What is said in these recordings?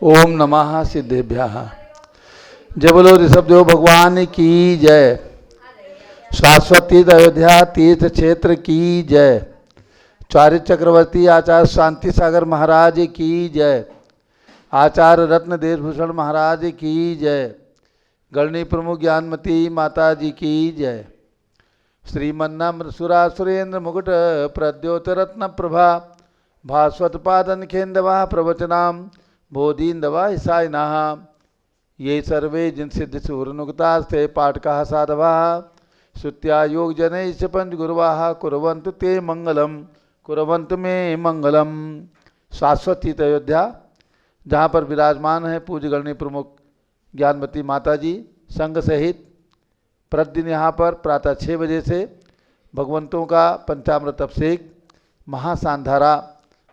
ओम नमः सिद्धेभ्यः। जय बोलो ऋषभदेव भगवान की जय। शाश्वती अयोध्या तीर्थ क्षेत्र की जय। चार्य चक्रवर्ती आचार्य शांति सागर महाराज की जय। आचार्य रत्न देशभूषण महाराज की जय। गणनी प्रमुख ज्ञानमती माता जी की जय। श्रीमन्नम्र सुरा सुरेंद्र मुकुट प्रद्योत रत्न प्रभा भास्वत पादन खेन्दवा प्रवचनाम बोधीन्दवा ईसाइना ये सर्वे जिन सिद्ध सुरनुगतास्ते पाठका साधवा श्रुत्या योग जन पंच गुरुवा कुरवंतु ते मंगलम कुरवंतु में मंगलम। शाश्वती अयोध्या जहाँ पर विराजमान है पूज्य गणनी प्रमुख ज्ञानमती माता जी संघ सहित प्रतिदिन यहाँ पर प्रातः 6 बजे से भगवंतों का पंचामृत अभिषेक महासांधारा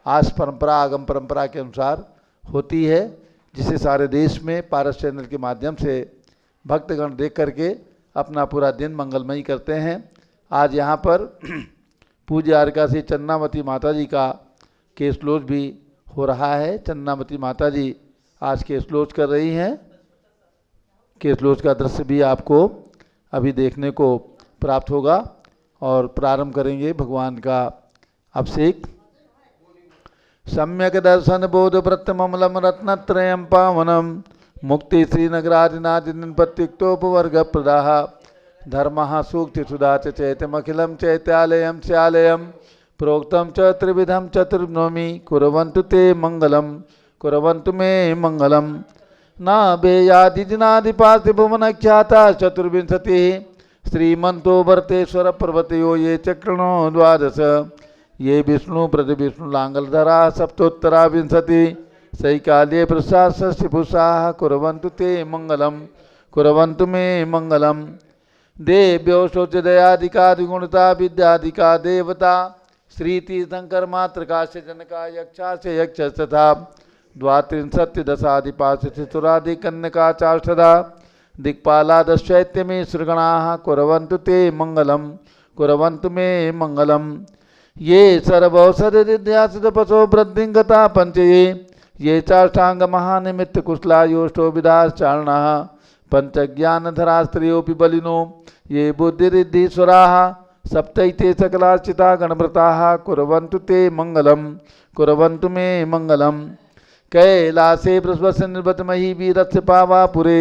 आस परंपरा आगम परंपरा के अनुसार होती है, जिसे सारे देश में पारस चैनल के माध्यम से भक्तगण देख करके अपना पूरा दिन मंगलमयी करते हैं। आज यहाँ पर पूज्य आर्का श्री चन्नामती माता जी का केसलोज भी हो रहा है। चन्नामती माता जी आज केसलोज कर रही हैं। केसलोज का दृश्य भी आपको अभी देखने को प्राप्त होगा और प्रारंभ करेंगे भगवान का अभिषेक। सम्यक दर्शन बोध व्रत ममलम रत्नत्रयं पावनम मुक्ति श्रीनगरादिनादिनिपत्तिक्तोपवर्ग प्रदाह धर्मः सूक्ति सुधा चैतमखिलं चैत्यालयं स्यालयं प्रोक्तं च त्रिविधं चतुर्नोमि कुर्वन्तु ते मंगलम कुर्वन्तु मे मंगलम। न बेयादिजनादिपास्ति भुवनख्याता चतुर्विंशतिः श्रीमन्तो वर्तेश्वर पर्वतयो ये चक्रणो द्वादश ये विष्णु प्रद विष्णु लांगलधरा सप्तोत्तरा विंशति सही काले प्रसाद षष्ठिभूषा कुर्वन्तु ते मंगलम कुर्वन्तु मे मंगलम। देव्यो शौचदयादिकादिगुणता विद्यादिका देवता श्री तीर्थंकर मातृकाश्य जनका यक्षाश्य यक्ष तथा द्वात्रिंशत्युदशादिपाशुरादिकन्यका चाष्टदा दिक्पालादश्चैत्यमे श्रीगणाः कुर्वन्तु ते मंगलम कुर्वन्तु मे मंगलम। ये सर्वौषधिद्यासिदपसो वृद्धिंगता पंचये ये चाष्टांग महानिमित्त कुशलायोष्टो विदाश्चारणाः पंचज्ञानधरा स्त्रियोऽपि बलिनो ये बुद्धिरिद्धीश्वराः सप्तैते सकलार्चिता गणव्रताः कुर्वन्तु ते मंगलम कुर्वन्तु मे मंगलम। कैलासे बृहस्पति निर्वतमहि वीरस्य पावापुरे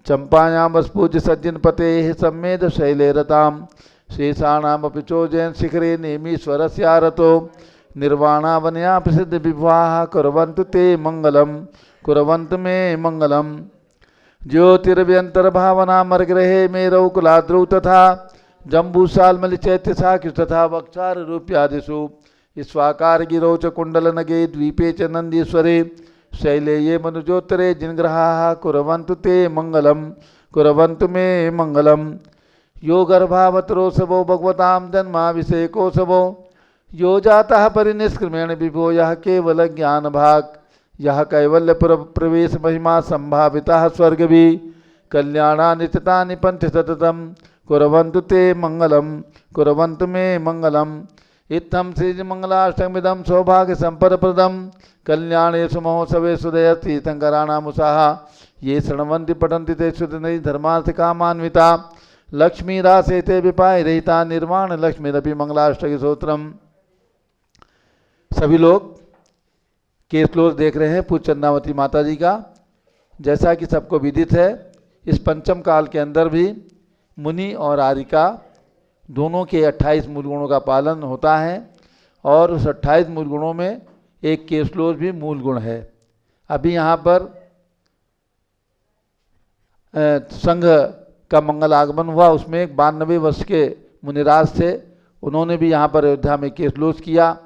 चंपायां वस्पूज्य सज्जनपतेः सम्मेद शैले रताम् शेषाणामपि चोजयन शिखरे नेमीश्वरस्यारतो निर्वाणावनया प्रसिद्ध विवाह कुर्वन्तु ते मंगलम कुर्वन्तु मे मंगलम। ज्योतिरव्यंतर्भावना मर्गृहे मेरौ कुलाद्रौ तथा जम्बूसालमलि चैत्यशाखि तथा वक्षार रूप्यादिषु स्वाकार गिरौ च कुंडलनगे द्वीपे च नंदीश्वरे शैले ये मनुजोत्तरे जिनग्रहाः कुर्वन्तु ते मंगलम कुर्वन्तु मे मंगलम। यो गर्भावतरोत्सवो भगवतां जन्माभिषेकोत्सवो यो जाता परिनिष्क्रमेण विभो यह केवल ज्ञान भाग यह कैवल्यपुर प्रवेश महिमा संभाविता स्वर्गभी कल्याणानिश्चितानि पंच सततम कुर्वन्तु ते मंगलम कुर्वन्तु मे मंगलम। इत्थं श्रीमंगलाष्टकमिदं सौभाग्य संपदप्रदं कल्याणेषु महोत्सवेषु तीर्थंकराणामुत्साह ये शृण्वन्ति पठन्ति ते शुद्धि धर्मार्थ कामान्विता लक्ष्मी रासे ते विपाय रहिता निर्वाण लक्ष्मी रवि मंगलाष्टकी सूत्रम। सभी लोग केसलोज देख रहे हैं पूज्य चन्नामती माता जी का। जैसा कि सबको विदित है, इस पंचम काल के अंदर भी मुनि और आरिका दोनों के 28 मूल गुणों का पालन होता है और उस 28 मूल गुणों में एक केसलोज भी मूल गुण है। अभी यहाँ पर संघ का मंगल आगमन हुआ, उसमें 92 वर्ष के मुनिराज थे, उन्होंने भी यहाँ पर अयोध्या में केसलोज किया।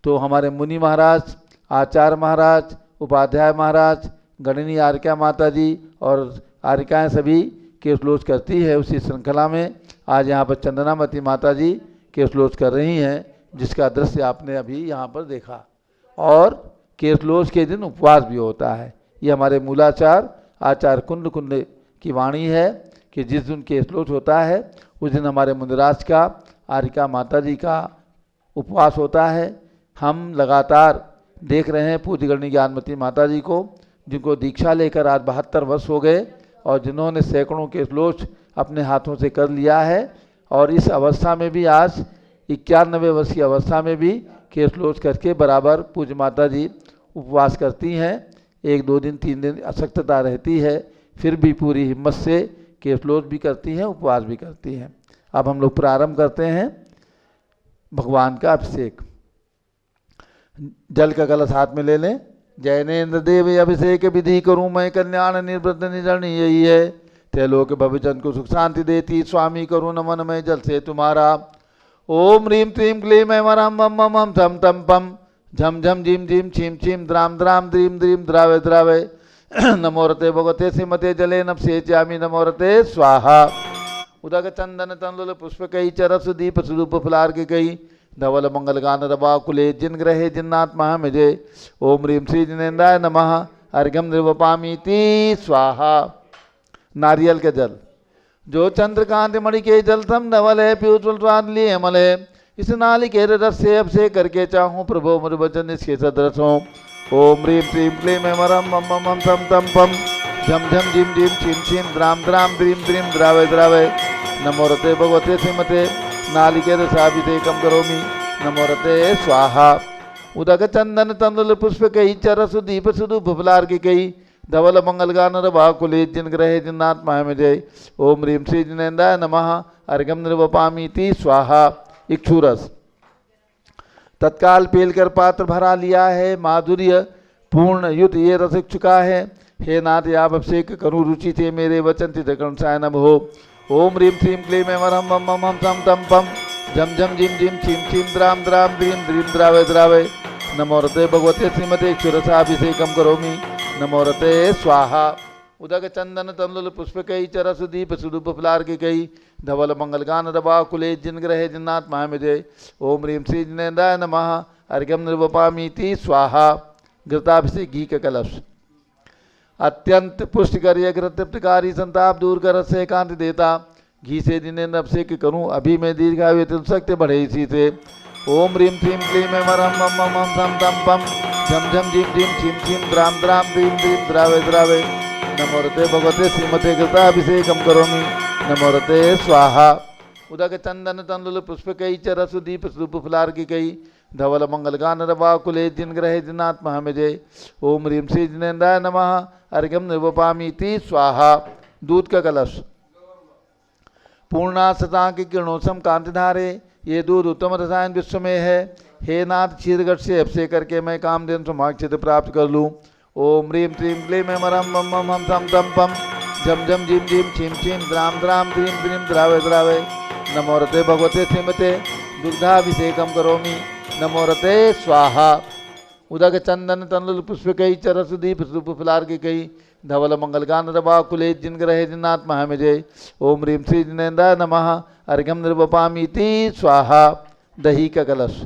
तो हमारे मुनि महाराज, आचार्य महाराज, उपाध्याय महाराज, गणनी आर्का माता जी और आर्काएँ सभी केसलोज करती है। उसी श्रृंखला में आज यहाँ पर चंदनामती माता जी केसलोज कर रही हैं, जिसका दृश्य आपने अभी यहाँ पर देखा। और केसलोज के दिन उपवास भी होता है। ये हमारे मूलाचार आचार्य कुंड कुंड की वाणी है कि जिस दिन केसलोज होता है उस दिन हमारे मुनिराज का आर्का माता जी का उपवास होता है। हम लगातार देख रहे हैं पूज्य गणनी ज्ञानमती माता जी को जिनको दीक्षा लेकर आज 72 वर्ष हो गए और जिन्होंने सैकड़ों के श्लोक अपने हाथों से कर लिया है, और इस अवस्था में भी आज 91 वर्ष की अवस्था में भी केश लोच करके बराबर पूज्य माता जी उपवास करती हैं। 1 2 दिन 3 दिन अशक्तता रहती है, फिर भी पूरी हिम्मत से केश लोच भी करती हैं, उपवास भी करती हैं। अब हम लोग प्रारंभ करते हैं भगवान का अभिषेक। जल का कलश हाथ में ले लें। जैनेन्द्र देव अभिषेक विधि करूँ मैं, कल्याण निर्वृत निजन यही है। त्रैलोक भविजन को सुख शांति देती, स्वामी करूँ नमन मैं जल से तुम्हारा। ओम ह्रीं क्लीं क्लीं मैं वरम मम मम हम थम तम पम झम झम झीम झीम छीम छीम द्राम द्राम द्रीम द्रीम द्रावे द्रावे नमोरते भगवते श्रीमते जले नपसे चामी नमोरते स्वाहा। उदक चंदन तंदुल पुष्प कई चरस दीप स्वरूप फुलार के कई धवल मंगल गान रवा कुले जिन ग्रहे जिन्नाथ महामिजय। ओम ह्रीं श्री जिनेन्द्राय नमः अर्घ्यम निर्वपामीति स्वाहा। नारियल के जल जो चंद्रकांत मणि के जल तम नवल है प्यूज्वल स्वाद लिए अमल है। इस नालिकेर रस से अभिषेक करके चाहूँ प्रभु मुर वचन इसके सदृश हो। ओम ह्रीं क्लीं क्लीं मैं मरम मम मम हम तम तम पम झम झम झिम झिम छिम छिम द्राम द्राम द्रीम द्रीम द्रावे द्रावे नमोरते भगवते श्रीमते नालिकेर साभिषेकम करोमि नमोरते स्वाहा। उदक चंदन तंदुल पुष्प कई चरसु दीप सुदूप फुलार की कई धवल मंगल गान रवा कुले जिन ग्रहे जिन्नाथ महामिजय। ओम ह्रीं श्री जिनेन्द्राय नमः अर्घ्यम निर्वपामीति स्वाहा। इक्षुरस तत्काल पेलकर पात्र भरा लिया है, माधुर्य पूर्ण युत ये रस चुका है। हे नाथ आप अभिषेक करूँ रुचि थे मेरे वचन चित्रकर्ण सायनम हो। ओम ह्रीं क्लीं क्लीं मैं वरम मम मम हम तम तम पम झम झम झिम झिम छीम छीम द्राम द्राम द्रीम द्रीम द्रावे द्रावे नमोरते भगवते श्रीमते इक्षुरसाभिषेकम करोमि नमोरते स्वाहा। उदक चंदन तंदुल पुष्प कई चरस दीप सुदूप फुलार की कई धवल मंगल गान रवा कुले जिन ग्रहे जिन्नाथ महामिजय। ओम ह्रीं श्री जिनेन्द्राय नमः अर्घ्यम निर्वपामीति स्वाहा। घृताभिषेक घी का कलश अत्यंत पुष्टिकर घृत तृप्तकारी संताप दूर कर रस से कांति देता। घी से जिनेन्द्र अभिषेक करूँ अभी मैं दीर्घायु शक्ति बढ़े इसी से। ओम ह्रीं क्लीं क्लीं मैं वरम मम मम हम थम तम पम झम झम झिम झिम छिम छिम द्राम द्राम द्रीम द्रीम द्रावे द्रावे नमोरते भगवते श्रीमते घृताभिषेकम करोमि नमोरते स्वाहा। उदक चंदन तंदुल पुष्प कई चरसु दीप स्वरूप फुलार की कई धवल मंगल गान रवा कुले जिन ग्रहे जिन्नाथ महामिजय। ओम ह्रीं श्री जिनेन्द्राय नमः अर्घ्यम निर्वपामीति स्वाहा। दूध का कलश पूर्णा सता की किरणोत्सम कांतिधारे ये दूध उत्तम रसायन विश्व में है। हे नाथ क्षीरगढ़ से अभिषेक करके मैं कामधेनु समाक्षित प्राप्त कर लूँ। ओम ह्रीं क्लीं क्लीं मैं मरम मम मम हम थम तम पम झम झम झिम झिम छीम छीम द्राम द्राम द्रीम द्रीम द्रावे द्रावे नमोरते भगवते श्रीमते दुग्धाभिषेकम करोमि नमोरते स्वाहा। उदक चंदन तंदुल पुष्प कई चरस दीप स्वरूप फुलार की कई धवल मंगल गान रवा कुले जिन ग्रहे जिन्नाथ महामिजय। ओम ह्रीं श्री जिनेन्द्राय नमः अर्घ्यम निर्वपामीति स्वाहा। दही का कलश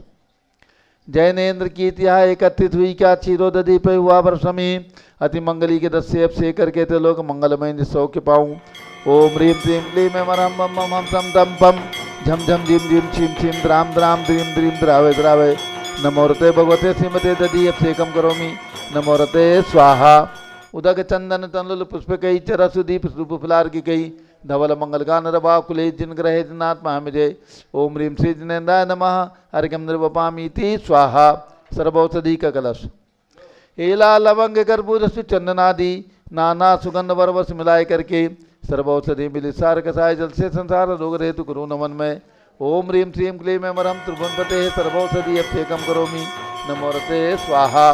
जैनेन्द्र की इतिहा एकत्रित हुई क्या क्षीरोदधि पे हुआ वर्षमी अति मंगली के दस से अभिषेक करके ते लोग मंगलमय निसौख्य पाऊँ। ओम ह्रीं क्लीं क्लीं मैं वरम मम मम हम तम तम पम झम झम झिम झिम छिम छिम द्राम द्राम द्रीम द्रीम द्रावे द्रावे नमोरते भगवते श्रीमते दधि अभिषेकम करोमि नमोरते स्वाहा। उदक चंदन तंदुल पुष्प कई चरसु दीप स्वरूप फुलार की कई धवल मंगल गान रवा कुले जिन ग्रहे जिन्नाथ महामिजय। ओम ह्रीं श्री जिनेन्द्राय नमः अर्घ्यम निर्वपामीति स्वाहा। सर्वौषधि का कलश एला लवंग कर्पूर चंदनादि नाना सुगंध वरवस मिलाए करके सर्वौषधि मिली सार कसाय जल से संसार रोग रेतु करो नमन में। ओम ह्रीं श्रीं क्लीं मैं मरम त्रिभुवनपते सर्वौषधि अभिषेकम करोमि नमोरते स्वाहा।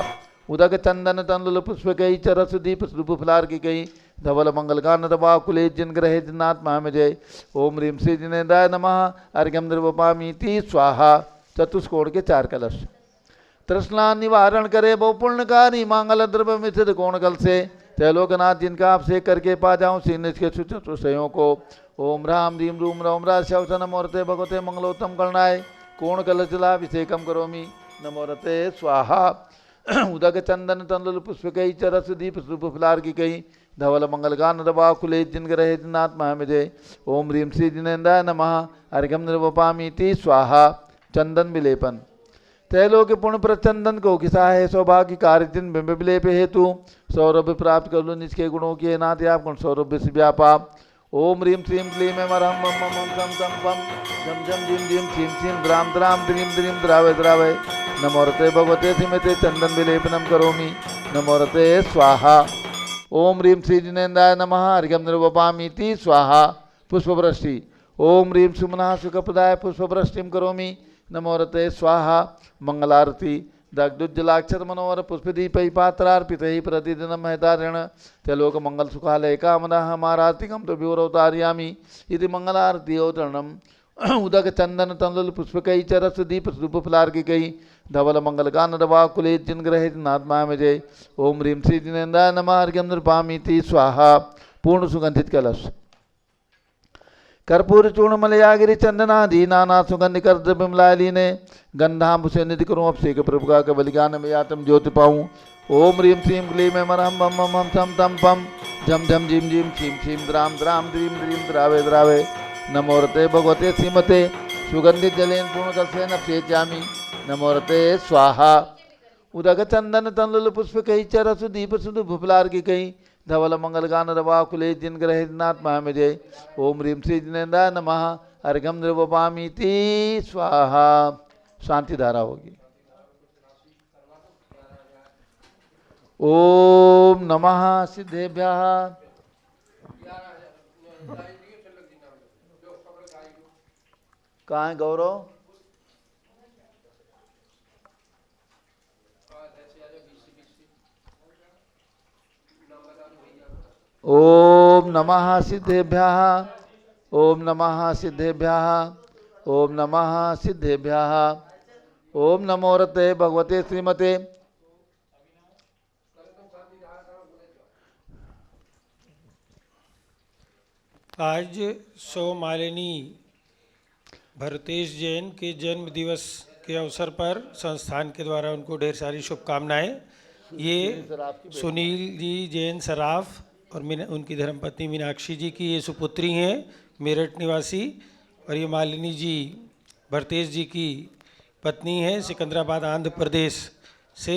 उदक चंदन तंदुल पुष्प कई चरस दीप स्वरूप फुलार की कई धवल मंगल गान रवा कुले जिन ग्रहे जिन्नाथ महामिजय। ओम ह्रीं श्री जिनेन्द्राय नमः अर्घ्यम निर्वपामीति स्वाहा। चतुष्कोण के 4 कलश तृष्णा निवारण करे बहु पुण्यकारी मांगल द्रव्य मिश्रित कोण कल से त्रैलोकनाथ जिनका अभिषेक करके पा जाऊँ सीन के चतुष्टयों को। ओम राम ह्रीं रूम रौम शव नमोरते भगवते मंगलोत्तम गणनाय कोण कल जलाभिषेकम करोमि नमोरते स्वाहा। उदक चंदन तंदुल पुष्प कई चरस दीप स्वरूप फुलार की कई धवल मंगल गान रवा कुले जिन ग्रहे जिन्नाथ महामिजय। ओम ह्रीं श्री जिनेन्द्राय नमः अर्घ्यम निर्वपामीति स्वाहा। चंदन विलेपन तैलो के पुण्य प्रचंदन को खिसा है सौभाग्य कार्य दिन बिंब विलेप हेतु सौरभ प्राप्त कर लो निज के गुणों के नाथ आप गुण सौरभ से व्यापा। ओम ह्रीम श्रीम क्लीम मरहम मम मम मम सम सम पम झम झम झिम झिम छीम छीम द्राम द्राम द्रीम द्रीम द्रावय द्रावय नमोरते भगवते सिमते चंदन विलेपनम करोमि नमोरते स्वाहा। ओम ह्रीम श्री जिनेन्द्राय नमः अर्घ्यम निर्वपामीति स्वाहा पुष्पवृष्टि। ओम ह्रीम सुमना सुखप्रदाय पुष्पवृष्टिम करोमि नमोरते स्वाहा। मंगलारती दग्धुज्जलाक्षर मनोहर पुष्पदीपै पात्रार्पितैः प्रतिदिनं महदारेण त्रिलोक मंगल सुखालय कामनाः हमारातिकं तो विवरोतार्यामि इति मंगलारती अवतरणम् उदक चंदन तंदुल पुष्पकै च रस दीप धूप फलार्घिकै धवल मंगल गान रवाकुले जिन ग्रहित नात्मा में जय। ओम ह्रीम श्री जिनेन्द्राय नमः अर्घ्यम निर्पामीति स्वाहा। पूर्ण सुगंधित कलश कर्पूर चूर्ण मलयागिरी चंदनादि नाना सुगंध कर द्रव्यमलालीने गंधांबुसे निधि करूँ अभिषेक प्रभु का बलिगान में आत्म ज्योति पाऊँ। ओम ह्रीम श्रीम क्लीम मरहम मम मम हम सम तम पम झम झम झिम झिम छीम छीम द्राम द्राम द्रीम द्रीम द्रावे द्रावे नमोरते भगवते श्रीमते सुगंधित जलेन पूर्ण कसेन अभिषेचामि नमोरते स्वाहा। उदक चंदन तंदुल पुष्प कही चरसु दीप सुधु भुपलार्घि कही धवल मंगल गान रवाकुले जिन ग्रहित नात्मा में जय। ओम ह्रीम श्री जिनेन्द्राय नमः अर्घ्यम निर्वपामीति स्वाहा। शांति धारा होगी। ओम नमः सिद्धेभ्यः। कहाँ है गौरव? ओम नमः सिद्धेभ्यः। ओम नमः सिद्धेभ्यः। ओम नमः सिद्धेभ्यः। ओम नमोरते भगवते श्रीमते आज सौमालिनी भरतेश जैन के जन्म दिवस के अवसर पर संस्थान के द्वारा उनको ढेर सारी शुभकामनाएं। ये सुनील जी जैन सराफ और उनकी धर्मपत्नी मीनाक्षी जी की ये सुपुत्री हैं मेरठ निवासी, और ये मालिनी जी भरतेश जी की पत्नी हैं सिकंदराबाद आंध्र प्रदेश से,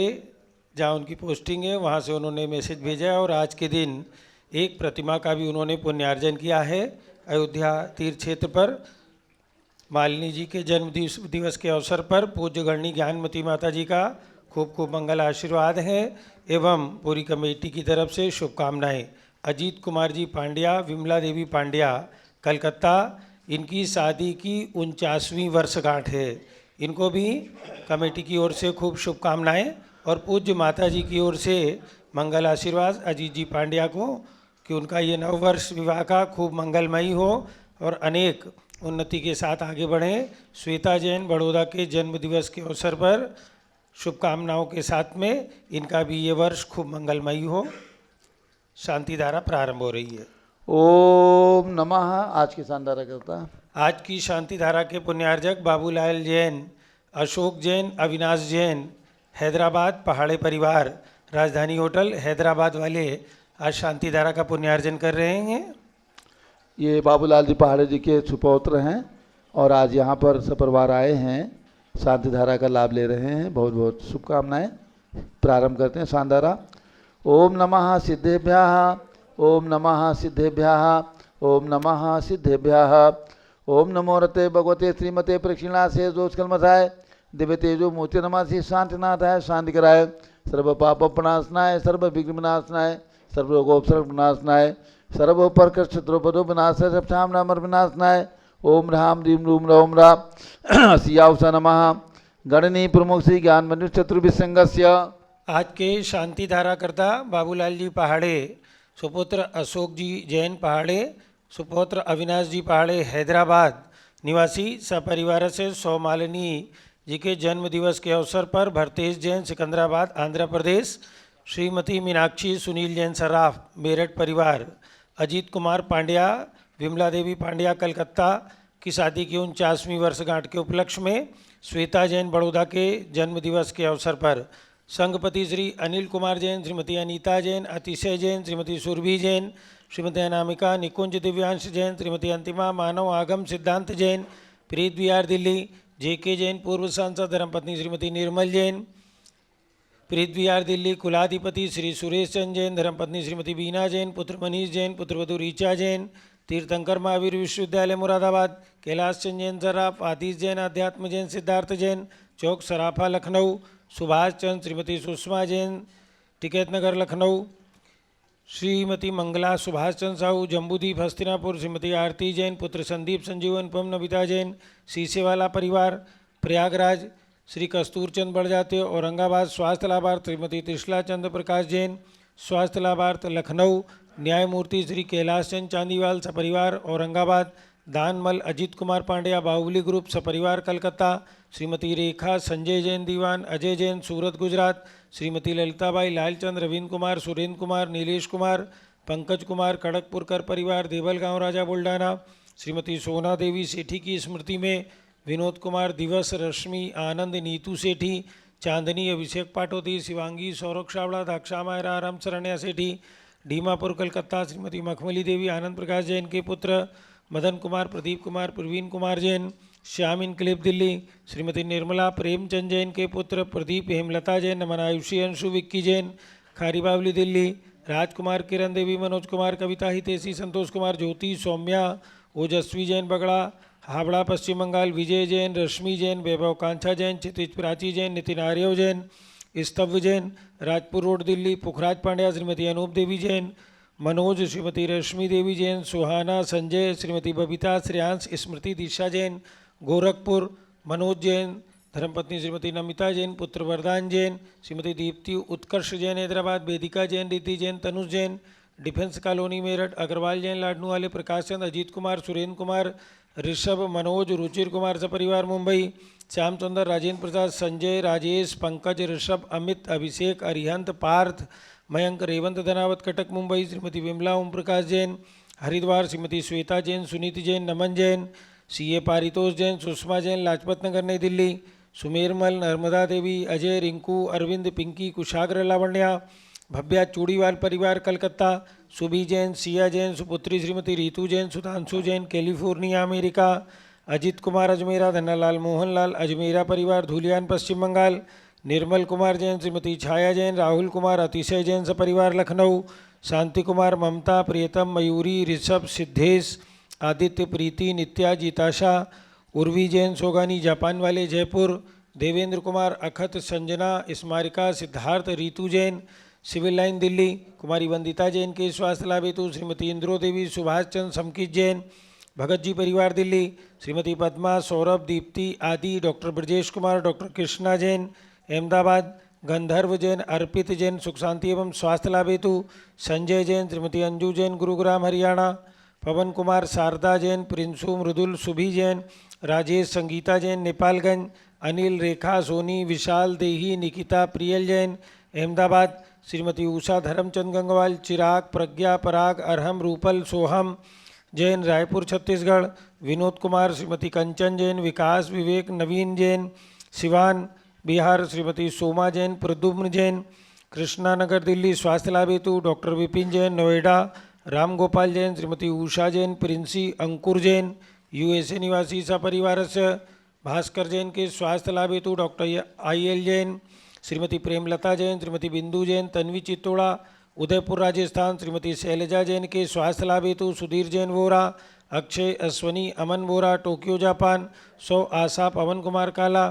जहाँ उनकी पोस्टिंग है वहाँ से उन्होंने मैसेज भेजा है। और आज के दिन एक प्रतिमा का भी उन्होंने पुण्यार्जन किया है अयोध्या तीर्थ क्षेत्र पर। मालिनी जी के जन्म दिवस के अवसर पर पूज्य गणनी ज्ञानमती माता जी का खूब खूब मंगल आशीर्वाद है एवं पूरी कमेटी की तरफ से शुभकामनाएं। अजीत कुमार जी पांड्या, विमला देवी पांड्या, कलकत्ता, इनकी शादी की 49वीं वर्षगांठ है। इनको भी कमेटी की ओर से खूब शुभकामनाएं और पूज्य माता जी की ओर से मंगल आशीर्वाद अजीत जी पांड्या को कि उनका ये नववर्ष विवाह का खूब मंगलमयी हो और अनेक उन्नति के साथ आगे बढ़ें। श्वेता जैन बड़ौदा के जन्म दिवस के अवसर पर शुभकामनाओं के साथ में इनका भी ये वर्ष खूब मंगलमयी हो। शांति धारा प्रारंभ हो रही है। ओम नमः। आज की शानदारा करता आज की शांति धारा के पुण्यार्जक बाबूलाल जैन, अशोक जैन, अविनाश जैन, हैदराबाद पहाड़े परिवार, राजधानी होटल हैदराबाद वाले आज शांति धारा का पुण्यार्जन कर रहे हैं। ये बाबूलाल जी पहाड़े जी के सुपौत्र हैं और आज यहाँ पर सपरिवार आए हैं, शांति धारा का लाभ ले रहे हैं। बहुत बहुत शुभकामनाएं। प्रारंभ करते हैं शानदारा। ओम नमः सिद्धेभ्यः। ओम नमः सिद्धेभ्यः। ओम नमः सिद्धेभ्यः। ओम नमो रते भगवते श्रीमते प्रक्षिणासे दोषकल्मषाय दिव्य तेजो मूर्ति नमासि शांतिनाथाय शांति कराय सर्व पाप प्रणाशनाय सर्व विघ्न विनाशनाय सर्व रोगोपसर्गनाशनाय सर्व परकृष्ट शत्रुपदो विनाशाय सबठाम नामर विनाशनाय ओम राम रीम रूम रोम रा सियाउसा नमः। गणनी प्रमुख श्री ज्ञान मंदिर चतुर्विसंगस्य। आज के शांति धारा करता बाबूलाल जी पहाड़े, सुपुत्र अशोक जी जैन पहाड़े, सुपुत्र अविनाश जी पहाड़े हैदराबाद निवासी सपरिवार से सौमालिनी जी के जन्म दिवस के अवसर पर भरतेश जैन सिकंदराबाद आंध्र प्रदेश, श्रीमती मीनाक्षी सुनील जैन सराफ मेरठ परिवार, अजीत कुमार पांड्या, विमला देवी पांड्या कलकत्ता की शादी की 49वीं वर्षगांठ के उपलक्ष्य में श्वेता जैन बड़ौदा के जन्म दिवस के अवसर पर संघपति श्री अनिल कुमार जैन, श्रीमती अनीता जैन, अतिशय जैन, श्रीमती सुरभि जैन, श्रीमती अनामिका, निकुंज दिव्यांश जैन, श्रीमती अंतिमा, मानव आगम सिद्धांत जैन, प्रीत बिहार दिल्ली, JK जैन पूर्व सांसद, धर्मपत्नी श्रीमती निर्मल जैन। प्रीत विहार दिल्ली कुलाधिपति श्री सुरेश चंद्र जैन, धर्मपत्नी श्रीमती बीना जैन, पुत्र मनीष जैन, पुत्रवधू ऋचा जैन। तीर्थंकर महावीर विश्वविद्यालय मुरादाबाद कैलाश चंद जैन सराफ, आतिश जैन, अध्यात्म जैन, सिद्धार्थ जैन चौक सराफा लखनऊ। सुभाष चंद श्रीमती सुषमा जैन, टिकैत नगर लखनऊ। श्रीमती मंगला सुभाष चंद्र साहू, जम्बूदीप हस्तिनापुर। श्रीमती आरती जैन, पुत्र संदीप संजीव अनुपम नविता जैन, सीसेवाला परिवार प्रयागराज। श्री कस्तूर चंद बड़जाते औरंगाबाद, स्वास्थ्य लाभार्थ श्रीमती त्रिशला चंद्र प्रकाश जैन, स्वास्थ्य लाभार्थ लखनऊ। न्यायमूर्ति श्री कैलाश चंद चांदीवाल सपरिवार औरंगाबाद। दानमल अजीत कुमार पांड्या, बाहुबली ग्रुप सपरिवार कलकत्ता। श्रीमती रेखा संजय जैन दीवान, अजय जैन सूरत गुजरात। श्रीमती ललिताबाई लालचंद, रविंद्र कुमार, सुरेंद्र कुमार, नीलेश कुमार, पंकज कुमार खड़गपुरकर परिवार देवलगांव राजा बुल्ढाना। श्रीमती सोना देवी सेठी की स्मृति में विनोद कुमार दिवस, रश्मि आनंद, नीतू सेठी, चांदनी अभिषेक पाटोती, शिवांगी सौरभ छावड़ा, दाक्षा मायरा, राम शरण्या सेठी, डीमापुर कलकत्ता। श्रीमती मखमली देवी आनंद प्रकाश जैन के पुत्र, मदन कुमार, प्रदीप कुमार, प्रवीण कुमार जैन, श्याम इनकलेब दिल्ली। श्रीमती निर्मला प्रेमचंद जैन के पुत्र, प्रदीप हेमलता जैन, नमन आयुषी अंशु विक्की जैन, खारी बावली दिल्ली। राजकुमार, किरण देवी, मनोज कुमार, कविता हितेशी, संतोष कुमार, ज्योति, सौम्या, ओजस्वी जैन बगड़ा, हावड़ा पश्चिम बंगाल। विजय जैन, रश्मि जैन, वैभव कांछा जैन, क्षितिज प्राची जैन, नितिन आर्यव जैन, स्तव्य जैन, राजपुर रोड दिल्ली। पुखराज पांड्या, श्रीमती अनूप देवी जैन, मनोज, श्रीमती रश्मि देवी जैन, सुहाना, संजय, श्रीमती बबीता, श्रेयांश, स्मृति, दिशा जैन, गोरखपुर। मनोज जैन, धर्मपत्नी श्रीमती नमिता जैन, पुत्र वरदान जैन, श्रीमती दीप्ति, उत्कर्ष जैन हैदराबाद। वेदिका जैन, रिद्धि जैन, तनुज जैन, डिफेंस कॉलोनी मेरठ। अग्रवाल जैन, लाडनू वाले, प्रकाश चंद, अजीत कुमार, सुरेंद्र कुमार, ऋषभ, मनोज, रुचिर कुमार सपरिवार मुंबई। श्यामचंद्र, राजेंद्र प्रसाद, संजय, राजेश, पंकज, ऋषभ, अमित, अभिषेक, अरिहंत, पार्थ, मयंक, रेवंत धनावत कटक मुंबई। श्रीमती विमला ओम प्रकाश जैन, हरिद्वार। श्रीमती श्वेता जैन, सुनीति जैन, नमन जैन, CA पारितोष जैन, सुषमा जैन, लाजपत नगर नई दिल्ली। सुमेरमल, नर्मदा देवी, अजय, रिंकू, अरविंद, पिंकी, कुशाग्र, लावण्या, भव्या चूड़ीवाल परिवार कलकत्ता। सुबी जैन, सिया जैन, सुपुत्री श्रीमती रीतू जैन, सुधांशु जैन, कैलिफोर्निया अमेरिका। अजित कुमार अजमेरा, धन्नालाल मोहनलाल, अजमेरा परिवार धुलियान पश्चिम बंगाल। निर्मल कुमार जैन, श्रीमती छाया जैन, राहुल कुमार, अतिशय जैन सपरिवार लखनऊ। शांति कुमार, ममता, प्रियतम, मयूरी, ऋषभ, सिद्धेश, आदित्य, प्रीति, नित्या, जीताशा, उर्वी जैन, सोगानी, जापान वाले जयपुर। देवेंद्र कुमार, अखत, संजना, स्मारिका, सिद्धार्थ, रीतू जैन, सिविल लाइन दिल्ली। कुमारी वंदिता जैन के स्वास्थ्य लाभ हेतु श्रीमती इंद्रो देवी, सुभाष चंद्र, समकित जैन, भगत जी परिवार दिल्ली। श्रीमती पद्मा, सौरभ, दीप्ति आदि। Doctor Brajesh Kumar, doctor Krishna Jain Ahmedabad. गंधर्व जैन, अर्पित जैन, सुख शांति एवं स्वास्थ्य लाभ हेतु। संजय जैन, श्रीमती अंजू जैन, गुरुग्राम हरियाणा। पवन कुमार, शारदा जैन, प्रिंसू, मृदुल, सुभी जैन, राजेश, संगीता जैन, नेपालगंज। अनिल, रेखा, सोनी, विशाल, देही, निकिता, प्रियल जैन अहमदाबाद। श्रीमती उषा धर्मचंद गंगवाल, चिराग, प्रज्ञा, पराग, अरहम, रूपल, सोहम जैन, रायपुर छत्तीसगढ़। विनोद कुमार, श्रीमती कंचन जैन, विकास, विवेक, नवीन जैन, सिवान बिहार। श्रीमती सोमा जैन, प्रद्युम्न जैन, कृष्णानगर दिल्ली स्वास्थ्य लाभ हेतु। डॉक्टर विपिन जैन, नोएडा। राम गोपाल जैन, श्रीमती उषा जैन, प्रिंसी, अंकुर जैन, USA निवासी सपरिवारस्य। भास्कर जैन के स्वास्थ्य लाभ हेतु डॉक्टर IL जैन, श्रीमती प्रेमलता जैन, श्रीमती बिंदु जैन, तन्वी चित्तोड़ा, उदयपुर राजस्थान। श्रीमती शैलजा जैन के स्वास्थ्य लाभ हेतु सुधीर जैन वोरा, अक्षय, अश्वनी, अमन वोरा, टोक्यो जापान। 100 आशा, पवन कुमार काला,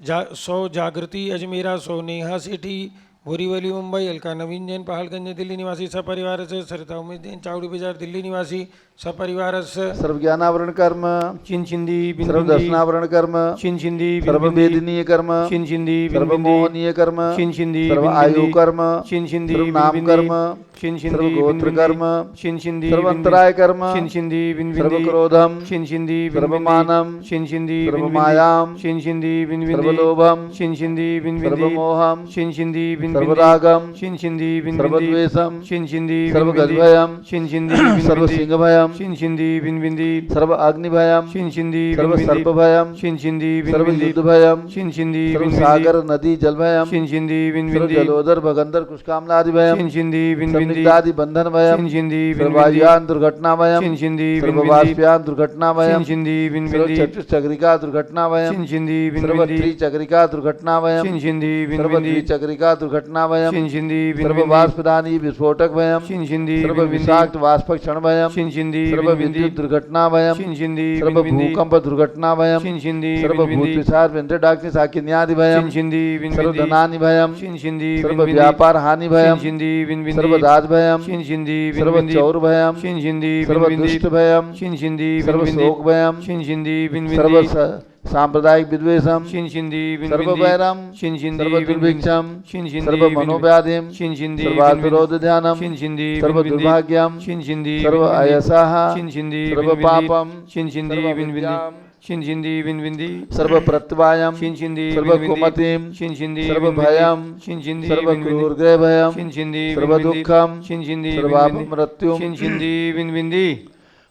100 जागृति अजमेरा, 100 नेहा सेठी, बोरीवली मुंबई। अलका नवीन जैन, पहाड़गंज दिल्ली निवासी सपरिवार से। सरिता उमेश जैन, चावड़ी बाजार दिल्ली निवासी सपरिवार से। सर्वज्ञानावरण कर्म, चिंचिंदी, सर्वदर्शनावरण कर्म, चिंचिंदी, सर्ववेदनीय कर्म, चिंचिंदी, सर्वमोहनीय कर्म, चिंचिंदी, सर्व आयु कर्म, चिंचिंदी, सर्वनाम कर्म, चिंचिंदी, सर्वगोत्र कर्म, चिंचिंदी, सर्वंतराय कर्म, चिंचिंदी, सर्वक्रोधम, चिंचिंदी, सर्वमानम, चिंचिंदी, सर्वमायाम, चिंचिंदी, सर्वलोभम, चिंचिंदी, सर्वमोहम, चिंचिंदी, सर्वरागम शिन शिंदी बिन बिंदी सर्वद्वेषम शिन शिंदी सर्वगजभयम शिन शिंदी बिन बिंदी सर्वसिंहभयम शिन शिंदी बिन बिंदी सर्व अग्निभयम शिन शिंदी बिन सर्व बिंदी सर्पभयम शिन शिंदी बिन सर्व बिंदी युद्धभयम शिन शिंदी सर्व बिन बिंदी सागर नदी जलभयम शिन शिंदी बिन सर्व बिंदी जलोदर भगंदर कुशकामलादिभयम शिन शिंदी बिन बिंदी सर्वनिग्धादि बंधन भयम शिन शिंदी बिन बिंदी सर्वायान दुर्घटना भयम शिन शिंदी बिन बिंदी सर्ववाष्प्यान दुर्घटना भयम शिन शिंदी बिन सर्व बिंदी चतुश्चक्रिका दुर्घटना भयम शिन शिंदी बिन सर्व बिंदी त्रिचक्रिका दुर्घटना भयम शिन शिंदी बिन सर्व बिंदी द्विचक्रिका दुर्घटना भयम शिन शिंदी बिन सर्व बिंदी वाष्पदानी विस्फोटक भयम शिन शिंदी सर्व बिन बिंदी विषाक्त वाष्पक्षण भयम शिन शिंदी सर्व बिन बिंदी विद्युत दुर्घटना भयम शिन शिंदी सर्व बिन बिंदी भूकंप दुर्घटना भयम शिन शिंदी सर्व बिन बिंदी भूतविचार वेंटडाग्नि साकिन्यादि भयम शिन शिंदी बिन सर्व बिंदी धनानि भयम शिन शिंदी सर्व बिन बिंदी व्यापार हानि भयम शिन शिंदी बिन बिंदी सर्व राज भयम शिन शिंदी बिन सर्व बिंदी चौर भयम शिन शिंदी बिन सर्व बिंदी दुष्ट भयम शिन शिंदी बिन सर्व बिंदी शोक भयम शिन शिंदी बिन सर्व बिंदी सांप्रदायिक विद्वेषम शिन शिंदी बिन सर्व बिंदी वैरम शिन शिंदी सर्व बिन बिंदी दुर्भिक्षम शिन शिंदी सर्व बिन बिंदी मनोव्याधिम शिन शिंदी सर्वार्थ ध्यानम शिन शिंदी सर्व बिन बिंदी दुर्भाग्यम शिन शिंदी सर्व बिन बिंदी अयसाह शिन शिंदी सर्व बिन बिंदी पापम शिन शिंदी सर्व बिन बिंदी विद्याम शिन शिंदी बिन बिंदी सर्व प्रत्यवायम शिन शिंदी सर्व बिन बिंदी कुमतिम शिन शिंदी सर्व बिन बिंदी भयम शिन शिंदी सर्व बिन बिंदी क्रूरग्रह भयम शिन शिंदी सर्व बिन बिंदी दुःखम शिन शिंदी सर्वाप बिन बिंदी मृत्युम शिन शिंदी बिन बिंदी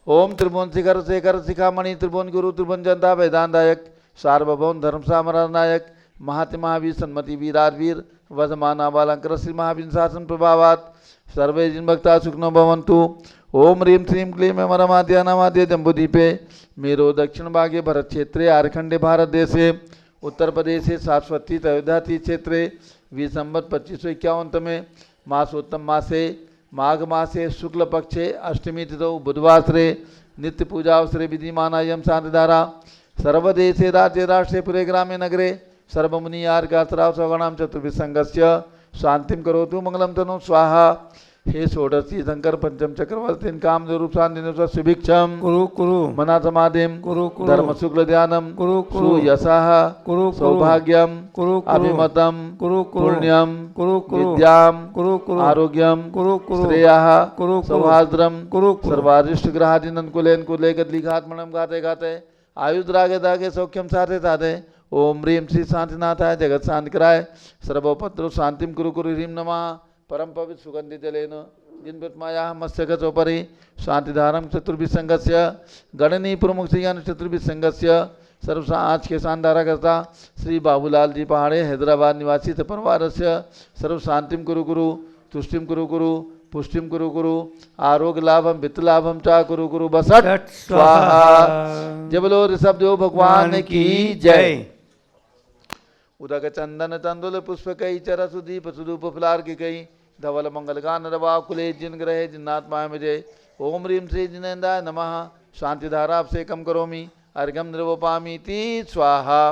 ओम त्रिभुवन शिखर शेखर शिखामणि त्रिभुवन गुरु त्रिभुवन जनता वेदांतायक सार्वभौम धर्म सामरनायक महात्मा महावीर सन्मति वीराजवीर वसमाना बालंकर श्री महावीर शासन प्रभावात सर्वे जिन भक्ता सुखनो भवन्तु। ओम ह्रीं श्रीं क्लीं मरमाद्य नमाद्य जम्बूदीपे मेरो दक्षिण भागे भरत क्षेत्रे आरखंडे भारत देशे उत्तर प्रदेशे सारस्वती अयोध्या क्षेत्रे विसंवत 2551 में मासोत्तम मासे माघ मासे शुक्ल पक्षे अष्टमी तिथौ बुधवासरे नित्य पूजा अवसरे विधिमाना यम शांतिधारा सर्वदेशे राज्ये राष्ट्रे पुरे ग्रामे नगरे सर्वमुनि आर्गात्राव सगणाम चतुर्विसंगस्य शांतिम करोतु मंगलम तनु स्वाहा। हे षोडशी शंकर पंचम चक्रवर्ती काम रूप शांति सुभिक्षम कुरु कुरु मना समाधिम कुरु कुरु धर्म शुक्ल ध्यानम कुरु कुरु सुयशः कुरु सौभाग्यम कुरु अभिमतम कुरु कुरु पुण्यम कुरु कुरु विद्याम कुरु कुरु आरोग्यम कुरु कुरु श्रेयः कुरु सौहार्द्रम कुरु सर्वारिष्ट ग्रहादीन अनुकूलेन कुले गदलिघात्मणम गाते गाते आयुद्रागे दागे सौख्यम साधे साधे। ओम ह्रीं श्री शांतिनाथाय जगत शांति कराय सर्वोपद्रव शांतिम कुरु कुरु ह्रीं नमः परम पवित्र सुगंधि जलेन जिन्माया मत्स्यगचोपरि शांतिधारम चतुर्भिसंगस्य गणनी प्रमुख श्री चतुर्भिसंगस्य सर्व आज के शानदारकर्ता श्री बाबूलाल जी पहाड़े हैदराबाद निवासी परिवार से सर्व शांतिम कुरु कुरु तुष्टिम कुरु कुरु पुष्टिम कुरु कुरु आरोग्य लाभम वित्त लाभम चा कुरु कुरु बसट स्वाहा। जय बोलो ऋषभ देव भगवान की जय। उदक चंदन तंदुल पुष्प कई चर सुदीप सुदूप फुलार की कई धवल मंगल गान रवा कुले जिन ग्रहे जिन्नाथ माया मुझे। ओम ह्रीं श्री जिनेन्द्राय नमः शांतिधारा अभिषेकम करोमि अर्घ्यम निर्वपामि ती स्वाहा।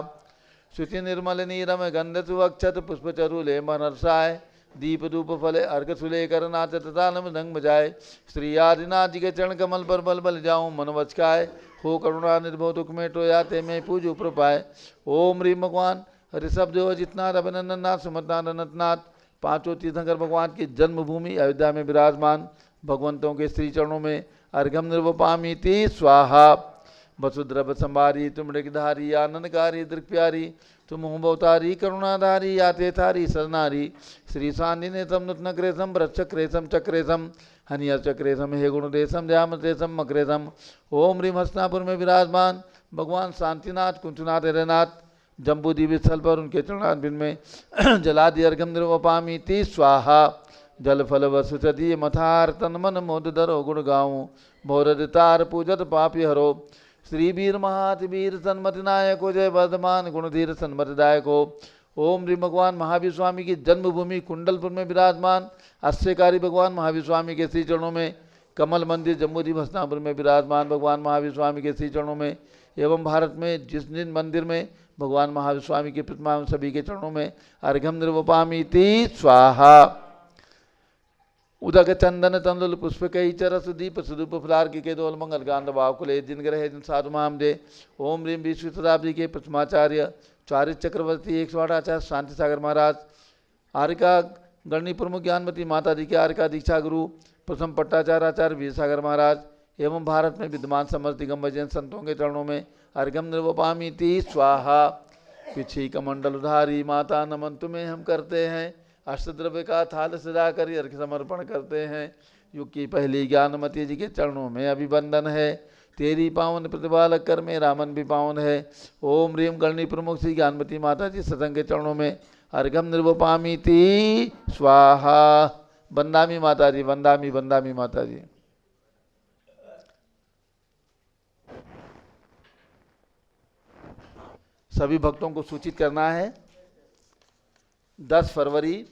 शुचि निर्मल नीरम गंध सुवक्षत पुष्पचरुले मनर्षाय दीप धूप फले अर्घ सुले कर नाचत तालम रंग बजाए। श्री आदिनाथ जी के चरण कमल पर बल बल जाऊं मन वचकाय हो करुणा निर्भो दुख में टोयाते में पूजु प्रपाय। ओम ह्रीं भगवान ऋषभ देव जितनाथ अभिनंदन नाथ सुमतनाथ अनंतनाथ पांचों तीर्थंकर भगवान की जन्मभूमि अयोध्या में विराजमान भगवंतों के श्री चरणों में अर्घम निर्वपामि ती स्वाहा। वसुद्रव संभारी तुम ऋगधारी आनंदकारी दृक्प्यारी तुम हुबवतारी करुणाधारी याते थारी सरनारी। श्री शांतिने तम नूतन क्रेसम वृक्षक्रेसम चक्रेसम हनियर चक्रेसम हे गुणदेशम दयामतेशम मकरेसम। ओम ह्रीं हस्तिनापुर में विराजमान भगवान शांतिनाथ कुंचनाथ हृदयनाथ जम्बूद्वीप स्थल पर उनके चरणारविंद में जलादि अर्घम निर्वपामि ती स्वाहा। जल फल वसुचति मथार तन मन मोद धरो गुण गाऊं भौरतार पूजत पापी हरो। श्री वीर महात वीर सन्मति नायको जय वर्धमान गुणधीर सन्मतिदायको। ओम ह्रीं भगवान महावीर स्वामी की जन्मभूमि कुंडलपुर में विराजमान आश्चर्यकारी भगवान महावीर स्वामी के श्री चरणों में कमल मंदिर जम्बूद्वीप हस्तिनापुर में विराजमान भगवान महावीर स्वामी के श्री चरणों में एवं भारत में जिस जिन मंदिर में भगवान महावीर स्वामी की प्रतिमा सभी के चरणों में अर्घम निर्वपामि ती स्वाहा। उदक चंदन तंदुल पुष्प कई चर सुदीप सुदूप फुलार के दोल मंगल गांध बाकुले जिन ग्रहे जिन साधु माम दे। ओम ह्रीं विश्व शताब्दी के प्रथमाचार्य चारित चक्रवर्ती 108 आचार्य शांति सागर महाराज आर्यका गणनी प्रमुख ज्ञानमती माता जी के आर्यका दीक्षा गुरु प्रथम पट्टाचार्य आचार्य वीर सागर महाराज एवं भारत में विद्यमान समर्थ दिगंबर जैन संतों के चरणों में अर्घम निर्वपामि ती स्वाहा। पिछी कमंडल उधारी माता नमन तुम्हें हम करते हैं अष्टद्रव्य का थाल सजाकर अर्घ्य समर्पण करते हैं। युग की पहली ज्ञानमती जी के चरणों में अभिवंदन है। तेरी पावन प्रतिभा लग कर मेरा मन भी पावन है। ओम ह्रीम गणनी प्रमुख श्री ज्ञानमती माता जी सत्संग के चरणों में अर्घम निर्वपामी ती स्वाहा। वंदामी माता जी, वंदामी वंदामी माता जी। सभी भक्तों को सूचित करना है 10 फरवरी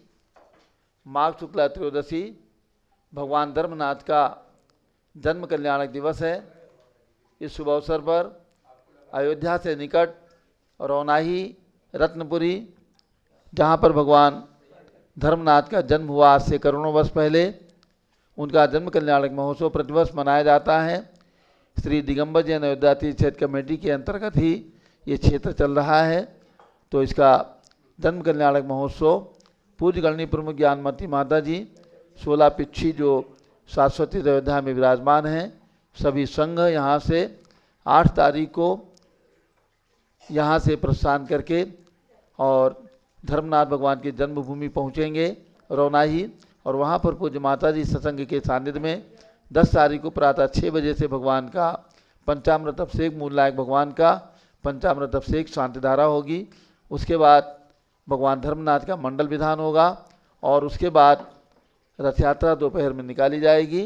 माघ शुक्ला त्रयोदशी भगवान धर्मनाथ का जन्म कल्याणक दिवस है। इस शुभ अवसर पर अयोध्या से निकट रौनाही रत्नपुरी, जहाँ पर भगवान धर्मनाथ का जन्म हुआ आज से करोड़ों वर्ष पहले, उनका जन्म कल्याणक महोत्सव प्रतिवर्ष मनाया जाता है। श्री दिगंबर जैन अयोध्या तीर्थ क्षेत्र कमेटी के अंतर्गत ही ये क्षेत्र चल रहा है। तो इसका जन्म कल्याणक महोत्सव पूज्य गणनी प्रमुख ज्ञानमती माता जी 16 पिच्छी जो शाश्वती अयोध्या में विराजमान हैं, सभी संघ यहाँ से 8 तारीख को यहाँ से प्रस्थान करके और धर्मनाथ भगवान की जन्मभूमि पहुँचेंगे रौनाही, और वहाँ पर पूज्य माता जी सत्संग के सानिध्य में 10 तारीख को प्रातः 6 बजे से भगवान का पंचामृत अभिषेक, मूल नायक भगवान का पंचामृत अभिषेक शांतिधारा होगी। उसके बाद भगवान धर्मनाथ का मंडल विधान होगा और उसके बाद रथ यात्रा दोपहर में निकाली जाएगी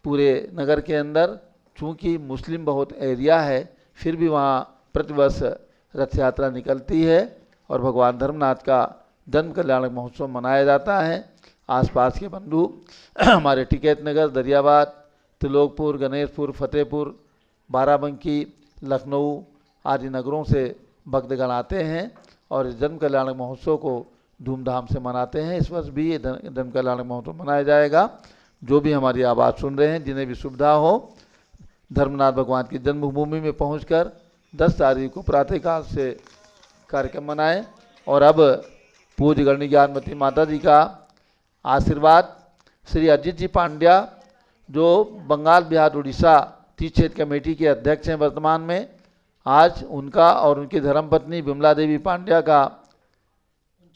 पूरे नगर के अंदर। चूँकि मुस्लिम बहुत एरिया है, फिर भी वहाँ प्रतिवर्ष रथ यात्रा निकलती है और भगवान धर्मनाथ का जन्म कल्याणक महोत्सव मनाया जाता है। आसपास के बंधु हमारे टिकैत नगर, दरियाबाद, त्रिलोकपुर, गणेशपुर, फतेहपुर, बाराबंकी, लखनऊ आदि नगरों से भक्तगण आते हैं और इस जन्म कल्याणक महोत्सव को धूमधाम से मनाते हैं। इस वर्ष भी ये जन्म कल्याणक महोत्सव मनाया जाएगा। जो भी हमारी आवाज़ सुन रहे हैं, जिन्हें भी सुविधा हो, धर्मनाथ भगवान की जन्मभूमि में पहुंचकर 10 तारीख को प्रातःकाल से कार्यक्रम मनाएं। और अब पूज्य गणनी ज्ञानमती माता जी का आशीर्वाद श्री अजित जी पांड्या, जो बंगाल बिहार उड़ीसा तीर्थ क्षेत्र कमेटी के अध्यक्ष हैं वर्तमान में, आज उनका और उनकी धर्मपत्नी विमला देवी पांड्या का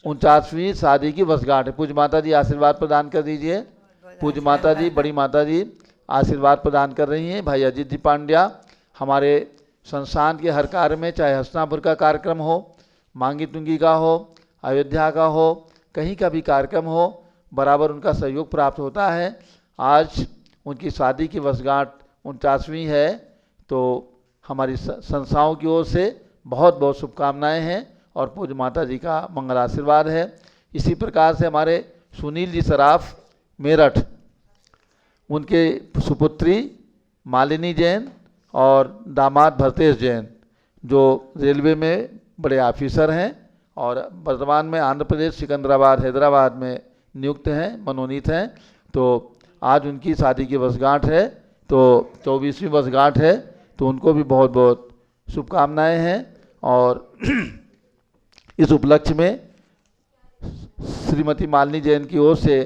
49वीं शादी की वर्षगांठ है। पूज्य माता जी आशीर्वाद प्रदान कर दीजिए। पूज्य माता जी, बड़ी माता जी आशीर्वाद प्रदान कर रही हैं। भाई अजित जी पांड्या हमारे संस्थान के हर कार्य में, चाहे हस्तिनापुर का कार्यक्रम हो, मांगी तुंगी का हो, अयोध्या का हो, कहीं का भी कार्यक्रम हो, बराबर उनका सहयोग प्राप्त होता है। आज उनकी शादी की वर्षगांठ 49वीं है, तो हमारी संस्थाओं की ओर से बहुत बहुत शुभकामनाएं हैं और पूज्य माता जी का मंगल आशीर्वाद है। इसी प्रकार से हमारे सुनील जी सराफ मेरठ, उनके सुपुत्री मालिनी जैन और दामाद भरतेश जैन, जो रेलवे में बड़े ऑफिसर हैं और वर्तमान में आंध्र प्रदेश, सिकंदराबाद, हैदराबाद में नियुक्त हैं, मनोनीत हैं। तो आज उनकी शादी की वर्षगांठ है, तो 24वीं वर्षगांठ है, तो उनको भी बहुत बहुत शुभकामनाएं हैं। और इस उपलक्ष्य में श्रीमती मालिनी जैन की ओर से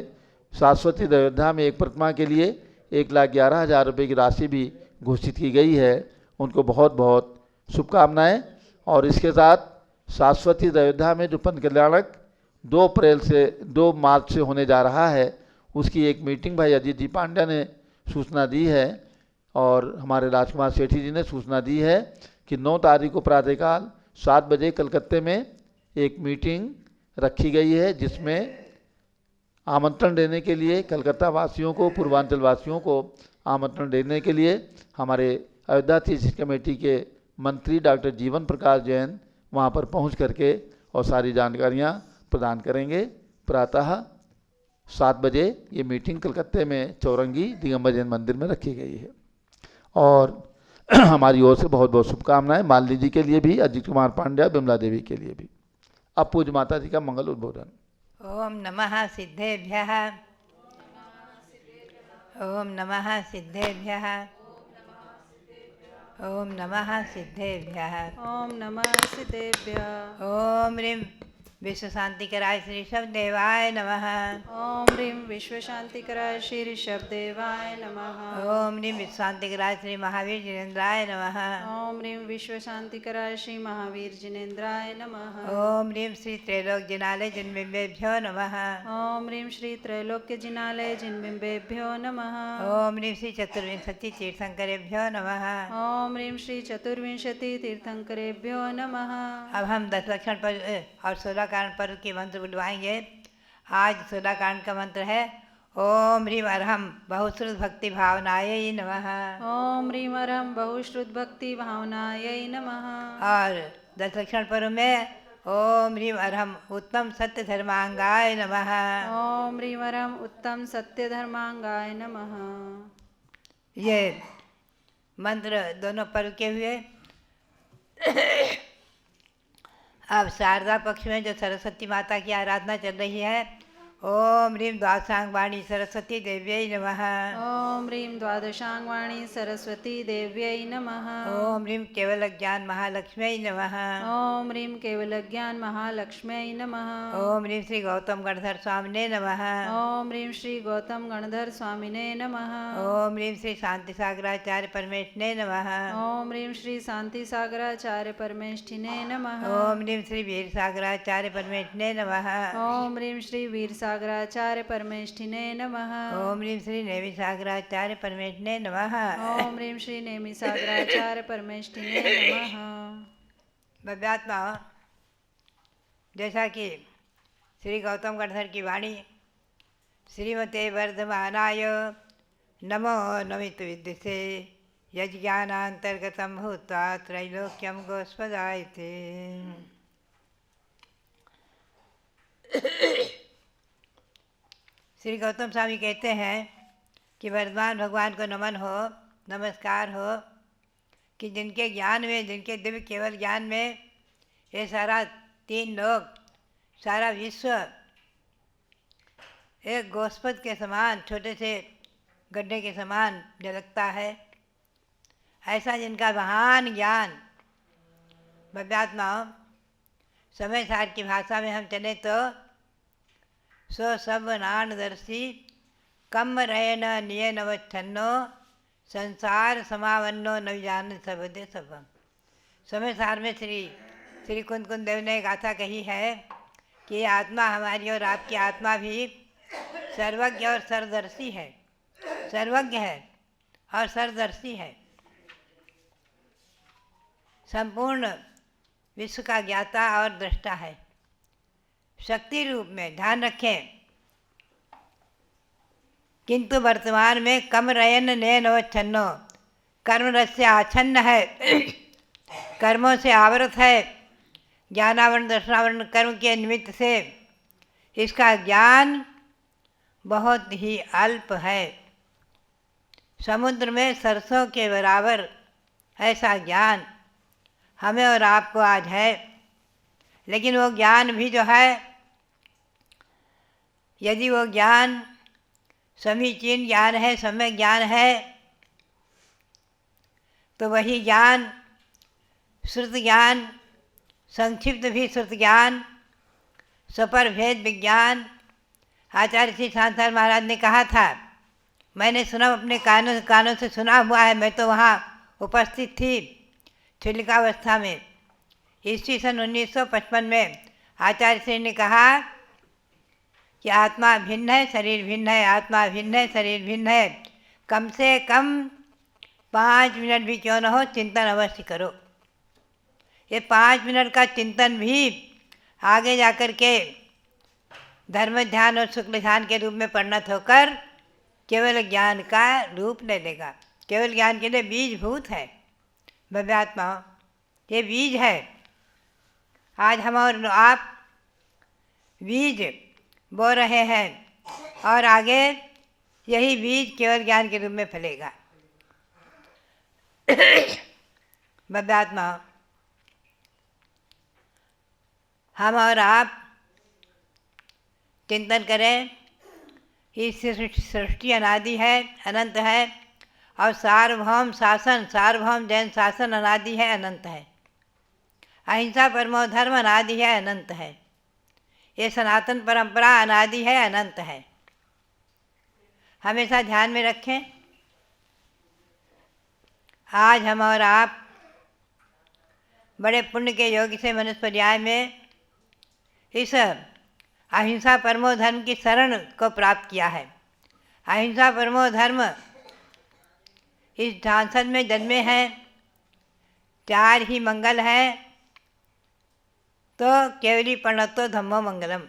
शाश्वती अयोध्या में एक प्रतिमा के लिए 1,11,000 रुपये की राशि भी घोषित की गई है। उनको बहुत बहुत शुभकामनाएं। और इसके साथ शाश्वती अयोध्या में जो पंच कल्याणक 2 मार्च से होने जा रहा है, उसकी एक मीटिंग भाई अजीत जी पांड्या ने सूचना दी है और हमारे राजकुमार सेठी जी ने सूचना दी है कि 9 तारीख को प्रातःकाल 7 बजे कलकत्ते में एक मीटिंग रखी गई है, जिसमें आमंत्रण देने के लिए कलकत्ता वासियों को, पूर्वांचल वासियों को आमंत्रण देने के लिए हमारे अयोध्या तीर्थ कमेटी के मंत्री डॉक्टर जीवन प्रकाश जैन वहां पर पहुंच करके और सारी जानकारियां प्रदान करेंगे। प्रातः 7 बजे ये मीटिंग कलकत्ते में चौरंगी दिगंबर जैन मंदिर में रखी गई है। और हमारी ओर से बहुत बहुत शुभकामनाएं मालिनी जी के लिए भी, अजित कुमार पांड्या, विमला देवी के लिए भी। अब पूज्य माता जी का मंगल उद्बोधन। ओम नमः सिद्धेभ्यः, ओम नमः सिद्धेभ्यः, ओम नमः सिद्धेभ्यः, ओम नमः सिद्धेभ्यः। ओम ह्रीं विश्व शांति कराय श्री शब्देवाय नमः। ओम ह्रीं विश्व शांति कराय श्री ऋषभदेवाय नमः। ओम ह्रीं विश्व शांति कराय श्री महावीर जिनेन्द्राय नमः। ओम ह्रीं विश्व शांति कराय श्री महावीर जिनेन्द्राय नमः। ओम ह्रीं श्री त्रैलोक जिनालय जिनबिंबेभ्यो नमः। ओम ह्रीं श्री त्रैलोक्य जिनालय जिनबिंबेभ्यो नमः। ओम ह्रीं श्री चतुर्विंशति तीर्थंकरेभ्यो नमः। ओम ह्रीं श्री चतुर्विंशति तीर्थंकरेभ्यो नमः। अब हम 10 लक्षण पर और 16 कारण पर्व के मंत्र बुलवाएंगे। आज 16 कारण का मंत्र है ओम ह्रीं अरहम बहुश्रुत भक्ति भावनायै नमः। ओम ह्रीं अरहम बहुश्रुत भक्ति भावनायै नमः। और 10 लक्षण पर्व में ओम ह्रीं अरहम उत्तम सत्य धर्मांगाय नमः। ओम ह्रीं अरहम उत्तम सत्य धर्मांगाय नमः। ये मंत्र दोनों पर्व के हुए। अब शारदा पक्ष में जो सरस्वती माता की आराधना चल रही है, ओम ह्रीं द्वादशांग वाणी सरस्वती देव्यै नमः। ओम ह्रीं द्वादशांग वाणी सरस्वती देव्यै नमः। ओम ह्रीं केवल ज्ञान महालक्ष्म्यै नमः। ओम ह्रीं केवल ज्ञान महालक्ष्म्यै नमः। ओम ह्रीं श्री गौतम गणधर स्वामिने नमः। ओम ह्रीं श्री गौतम गणधर स्वामिने नमः। ओम ह्रीं श्री शांति सागराचार्य परमेष्ठिने नमः। ओम ह्रीं श्री शांति सागराचार्य परमेष्ठिने नमः। ओम ह्रीं श्री वीर सागराचार्य परमेष्ठिने नमः। ओम ह्रीं श्री वीर सागराचार्य परमेष्ठिने नमः। ओम ह्रीं श्री नेमि सागराचार्य परमेष्ठिने नमः। ओम ह्रीं श्री नेमि सागराचार्य परमेष्ठिने नमः। भव्यात्मा, जैसा कि श्री गौतम गणधर की वाणी श्रीमते वर्धमानाय नमो नमित विद्युषे यज्ञानांतर्गतम भूत्वा त्रैलोक्यम गोस्पदायते। श्री गौतम स्वामी कहते हैं कि वर्धमान भगवान को नमन हो, नमस्कार हो कि जिनके ज्ञान में, जिनके दिव्य केवल ज्ञान में ये सारा 3 लोक, सारा विश्व एक गोस्पद के समान, छोटे से गड्ढे के समान झलकता है। ऐसा जिनका महान ज्ञान। भव्यात्माओं, समय सार की भाषा में हम चले तो सो सब नानदर्शी कम रहे न निये नवच्छन्नो संसार समावन्नो न जान सबदे सबम। समय सार में श्री कुंद देव ने गाथा कही है कि ये आत्मा हमारी और आपकी आत्मा भी सर्वज्ञ और सर्वदर्शी है, सर्वज्ञ है और सर्वदर्शी है, संपूर्ण विश्व का ज्ञाता और दृष्टा है। शक्ति रूप में ध्यान रखें, किंतु वर्तमान में कम रयन ने नवच्छन्नो, कर्म रस से आच्छन्न है, कर्मों से आवृत है, ज्ञानावरण दर्शनावरण कर्म के निमित्त से इसका ज्ञान बहुत ही अल्प है। समुद्र में सरसों के बराबर ऐसा ज्ञान हमें और आपको आज है। लेकिन वो ज्ञान भी जो है, यदि वो ज्ञान समीचीन ज्ञान है, सम्यक ज्ञान है, तो वही ज्ञान श्रुत ज्ञान, संक्षिप्त भी श्रुत ज्ञान, सपर भेद विज्ञान। आचार्य श्री सांसार महाराज ने कहा था, मैंने सुना, अपने कानों से सुना हुआ है, मैं तो वहाँ उपस्थित थी छिलिकावस्था में। ईस्वी सन 1955 में आचार्य श्री ने कहा कि आत्मा भिन्न है, शरीर भिन्न है, आत्मा भिन्न है, शरीर भिन्न है। कम से कम 5 मिनट भी क्यों न हो, चिंतन अवश्य करो। ये 5 मिनट का चिंतन भी आगे जाकर के धर्म ध्यान और शुक्ल ध्यान के रूप में परिणत होकर केवल ज्ञान का रूप ले लेगा। केवल ज्ञान के लिए बीजभूत है। भव्यात्माओं, ये बीज है। आज हम और आप बीज बो रहे हैं और आगे यही बीज केवल ज्ञान के रूप में फलेगा। भव्यात्माओं, हम और आप चिंतन करें, इस सृष्टि अनादि है, अनंत है, और सार्वभौम शासन, सार्वभौम जैन शासन अनादि है, अनंत है। अहिंसा परमो धर्म अनादि है, अनंत है। ये सनातन परंपरा अनादि है, अनंत है। हमेशा ध्यान में रखें। आज हम और आप बड़े पुण्य के योग से मनुष्य पर्याय में इस अहिंसा परमो धर्म की शरण को प्राप्त किया है। अहिंसा परमो धर्म इस सांसद में जन्मे हैं। 4 ही मंगल हैं, तो केवली प्रणतो धम्मो मंगलम।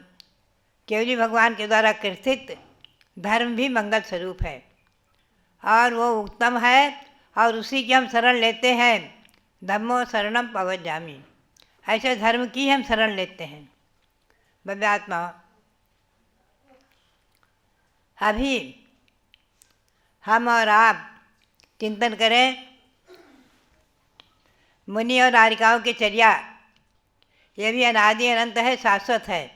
केवली भगवान के द्वारा कृषित धर्म भी मंगल स्वरूप है और वो उत्तम है और उसी की हम शरण लेते हैं। धम्मो शरणम पवज्जामि, ऐसे धर्म की हम शरण लेते हैं। भव्यात्मा, अभी हम और आप चिंतन करें मुनि और आरिकाओं की चर्या। ये भी अनादि अनंत है, शाश्वत है।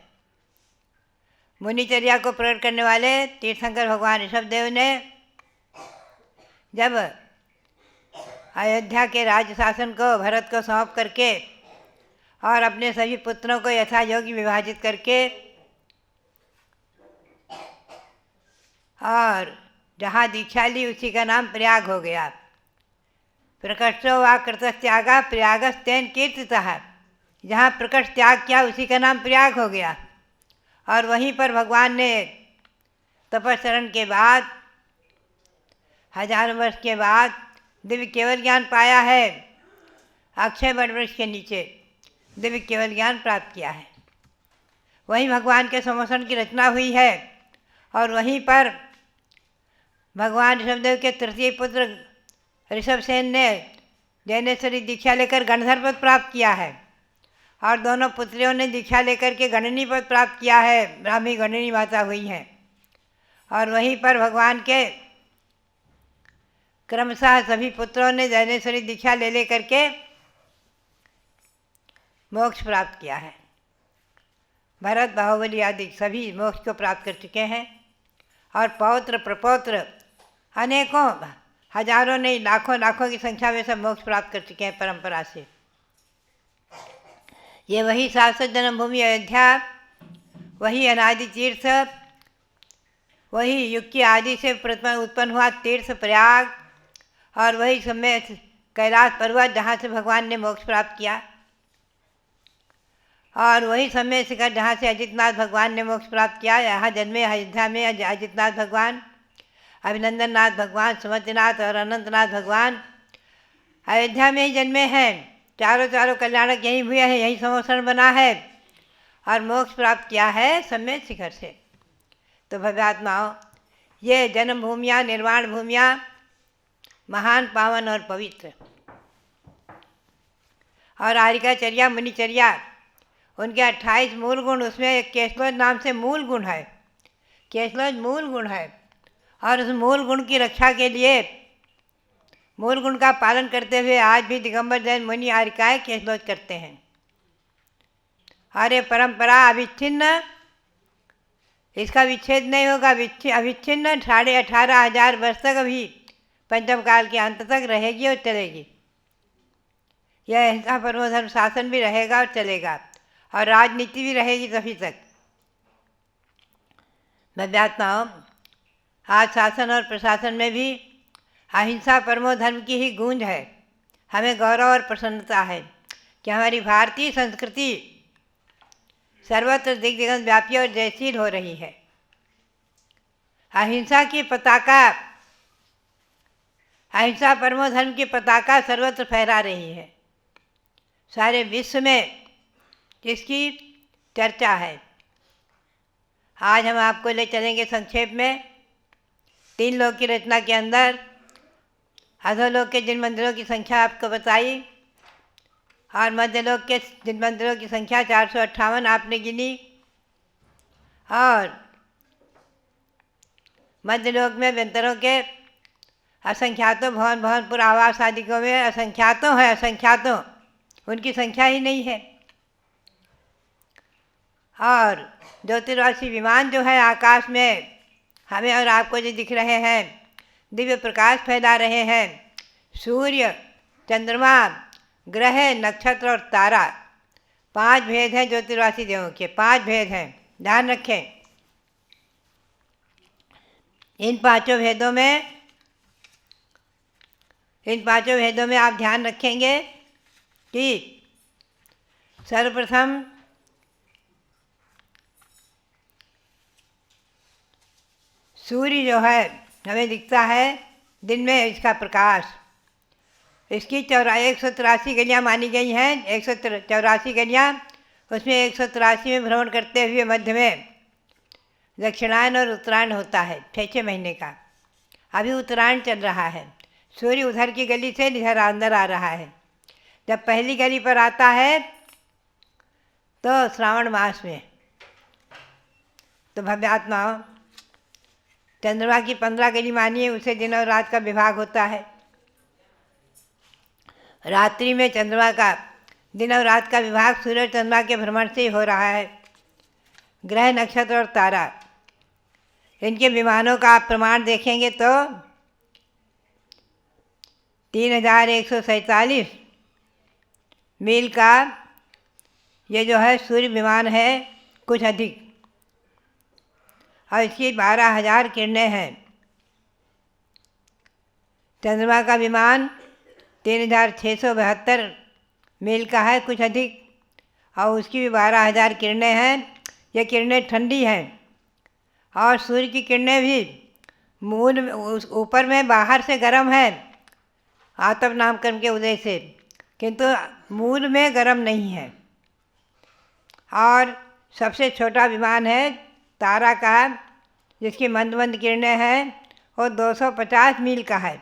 मुनिचर्या को प्रकट करने वाले तीर्थंकर भगवान ऋषभदेव ने जब अयोध्या के राज्य शासन को भरत को सौंप करके और अपने सभी पुत्रों को यथा योग्य विभाजित करके और जहाँ दीक्षा ली उसी का नाम प्रयाग हो गया। प्रकटो वा कृतस्त्यागा प्रयागस्तेन कीर्तितः। जहाँ प्रकट त्याग किया उसी का नाम प्रयाग हो गया। और वहीं पर भगवान ने तपस्चरण के बाद हजारों वर्ष के बाद दिव्य केवल ज्ञान पाया है। अक्षय वटवृक्ष के नीचे दिव्य केवल ज्ञान प्राप्त किया है। वहीं भगवान के समोसन की रचना हुई है और वहीं पर भगवान ऋषभदेव के तृतीय पुत्र ऋषभसेन ने जैनेश्वरी दीक्षा लेकर गणधर पद प्राप्त किया है और दोनों पुत्रियों ने दीक्षा लेकर के गणनी पद प्राप्त किया है। ब्राह्मी गणनी माता हुई हैं। और वहीं पर भगवान के क्रमशः सभी पुत्रों ने जैनेश्वरी दीक्षा ले करके मोक्ष प्राप्त किया है। भरत, बाहुबली आदि सभी मोक्ष को प्राप्त कर चुके हैं और पौत्र प्रपौत्र अनेकों हजारों नहीं लाखों लाखों की संख्या में सब मोक्ष प्राप्त कर चुके हैं परंपरा से। ये वही शाश्वत जन्मभूमि अयोध्या, वही अनादि तीर्थ, वही युग की आदि से उत्पन्न हुआ तीर्थ प्रयाग और वही समय कैलाश पर्वत जहाँ से भगवान ने मोक्ष प्राप्त किया और वही समय शिखर जहाँ से अजितनाथ भगवान ने मोक्ष प्राप्त किया। यहाँ जन्मे अयोध्या में अजितनाथ भगवान, अभिनंदन नाथ भगवान, सुमतिनाथ और अनंतनाथ भगवान अयोध्या में ही जन्मे हैं। चारों कल्याणक यहीं हुए हैं, यहीं समोसन बना है और मोक्ष प्राप्त किया है सम्यक शिखर से। तो भव्यात्माओं, ये जन्म भूमियाँ, निर्वाण भूमियाँ महान, पावन और पवित्र। और आरिकाचर्या, मुनिचर्या, उनके 28 मूल गुण, उसमें एक केशलोज नाम से मूल गुण है। केशलोज मूल गुण है और उस मूल गुण की रक्षा के लिए, मूल गुण का पालन करते हुए आज भी दिगंबर जैन मुनि आरिकाएँ केशलोज करते हैं। और ये परंपरा अविच्छिन्न, इसका विच्छेद नहीं होगा। अविच्छिन्न 18,500 वर्ष तक अभी पंचम काल के अंत तक रहेगी और चलेगी। यह अहिंसा परमो धर्म शासन भी रहेगा और चलेगा और राजनीति भी रहेगी तभी तक। भव्यात्माओं, आज शासन और प्रशासन में भी अहिंसा परमो धर्म की ही गूंज है। हमें गौरव और प्रसन्नता है कि हमारी भारतीय संस्कृति सर्वत्र दिग्गज व्यापी और जयशील हो रही है। अहिंसा की पताका, अहिंसा परमो धर्म की पताका सर्वत्र फहरा रही है। सारे विश्व में इसकी चर्चा है। आज हम आपको ले चलेंगे संक्षेप में 3 लोक की रचना के अंदर। अधोलोक के जिन मंदिरों की संख्या आपको बताई और मध्यलोक के जिन मंदिरों की संख्या 458 आपने गिनी और मध्यलोक में व्यंतरों के असंख्यातों, भवन भवनपुर आवास आदिकों में असंख्यातों है, असंख्यातों, उनकी संख्या ही नहीं है। और ज्योतिर्वासी विमान जो है आकाश में हमें और आपको जो दिख रहे हैं, दिव्य प्रकाश फैला रहे हैं। सूर्य, चंद्रमा, ग्रह, नक्षत्र और तारा, 5 भेद हैं ज्योतिर्वासी देवों के, 5 भेद हैं। ध्यान रखें। इन पांचों भेदों में आप ध्यान रखेंगे कि सर्वप्रथम सूर्य जो है हमें दिखता है दिन में, इसका प्रकाश, इसकी 183 गलियाँ मानी गई हैं। 184 गलियाँ, उसमें 183 में भ्रमण करते हुए मध्य में दक्षिणायन और उत्तरायण होता है 6 महीने का। अभी उत्तरायण चल रहा है, सूर्य उधर की गली से इधर अंदर आ रहा है। जब पहली गली पर आता है तो श्रावण मास में, तो भव्यात्माओं चंद्रमा की 15 गली मानिए, उसे दिन और रात का विभाग होता है। रात्रि में चंद्रमा का दिन और रात का विभाग सूर्य और चंद्रमा के भ्रमण से ही हो रहा है। ग्रह, नक्षत्र और तारा, इनके विमानों का आप प्रमाण देखेंगे तो 3147 मील का ये जो है सूर्य विमान है, कुछ अधिक, और इसकी 12,000 किरणें हैं। चंद्रमा का विमान 3672 मील का है, कुछ अधिक, और उसकी भी 12,000 किरणें हैं। ये किरणें ठंडी हैं और सूर्य की किरणें भी मूल ऊपर में बाहर से गर्म है आतप नामकरण के उदय से, किंतु मूल में गर्म नहीं है। और सबसे छोटा विमान है तारा का, जिसकी मंद मंद किरणें हैं, वो 250 मील का है।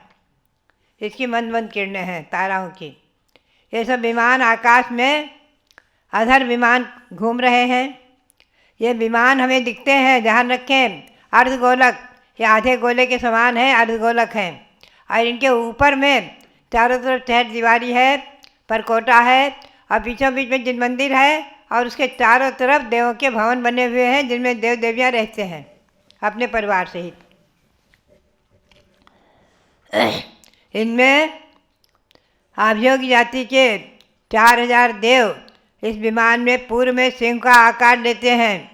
इसकी मंद मंद किरणें हैं ताराओं की। ये सब विमान आकाश में अधर विमान घूम रहे हैं। ये विमान हमें दिखते हैं, ध्यान रखें, अर्धगोलक, ये आधे गोले के समान है, अर्धगोलक हैं। और इनके ऊपर में चारों तरफ चहर दीवारी है, परकोटा है, और बीचों बीच में जिन मंदिर है, और उसके चारों तरफ देवों के भवन बने हुए हैं, जिनमें देव देवियाँ रहते हैं अपने परिवार सहित। इनमें अभियोगी जाति के 4000 देव इस विमान में पूर्व में सिंह का आकार लेते हैं,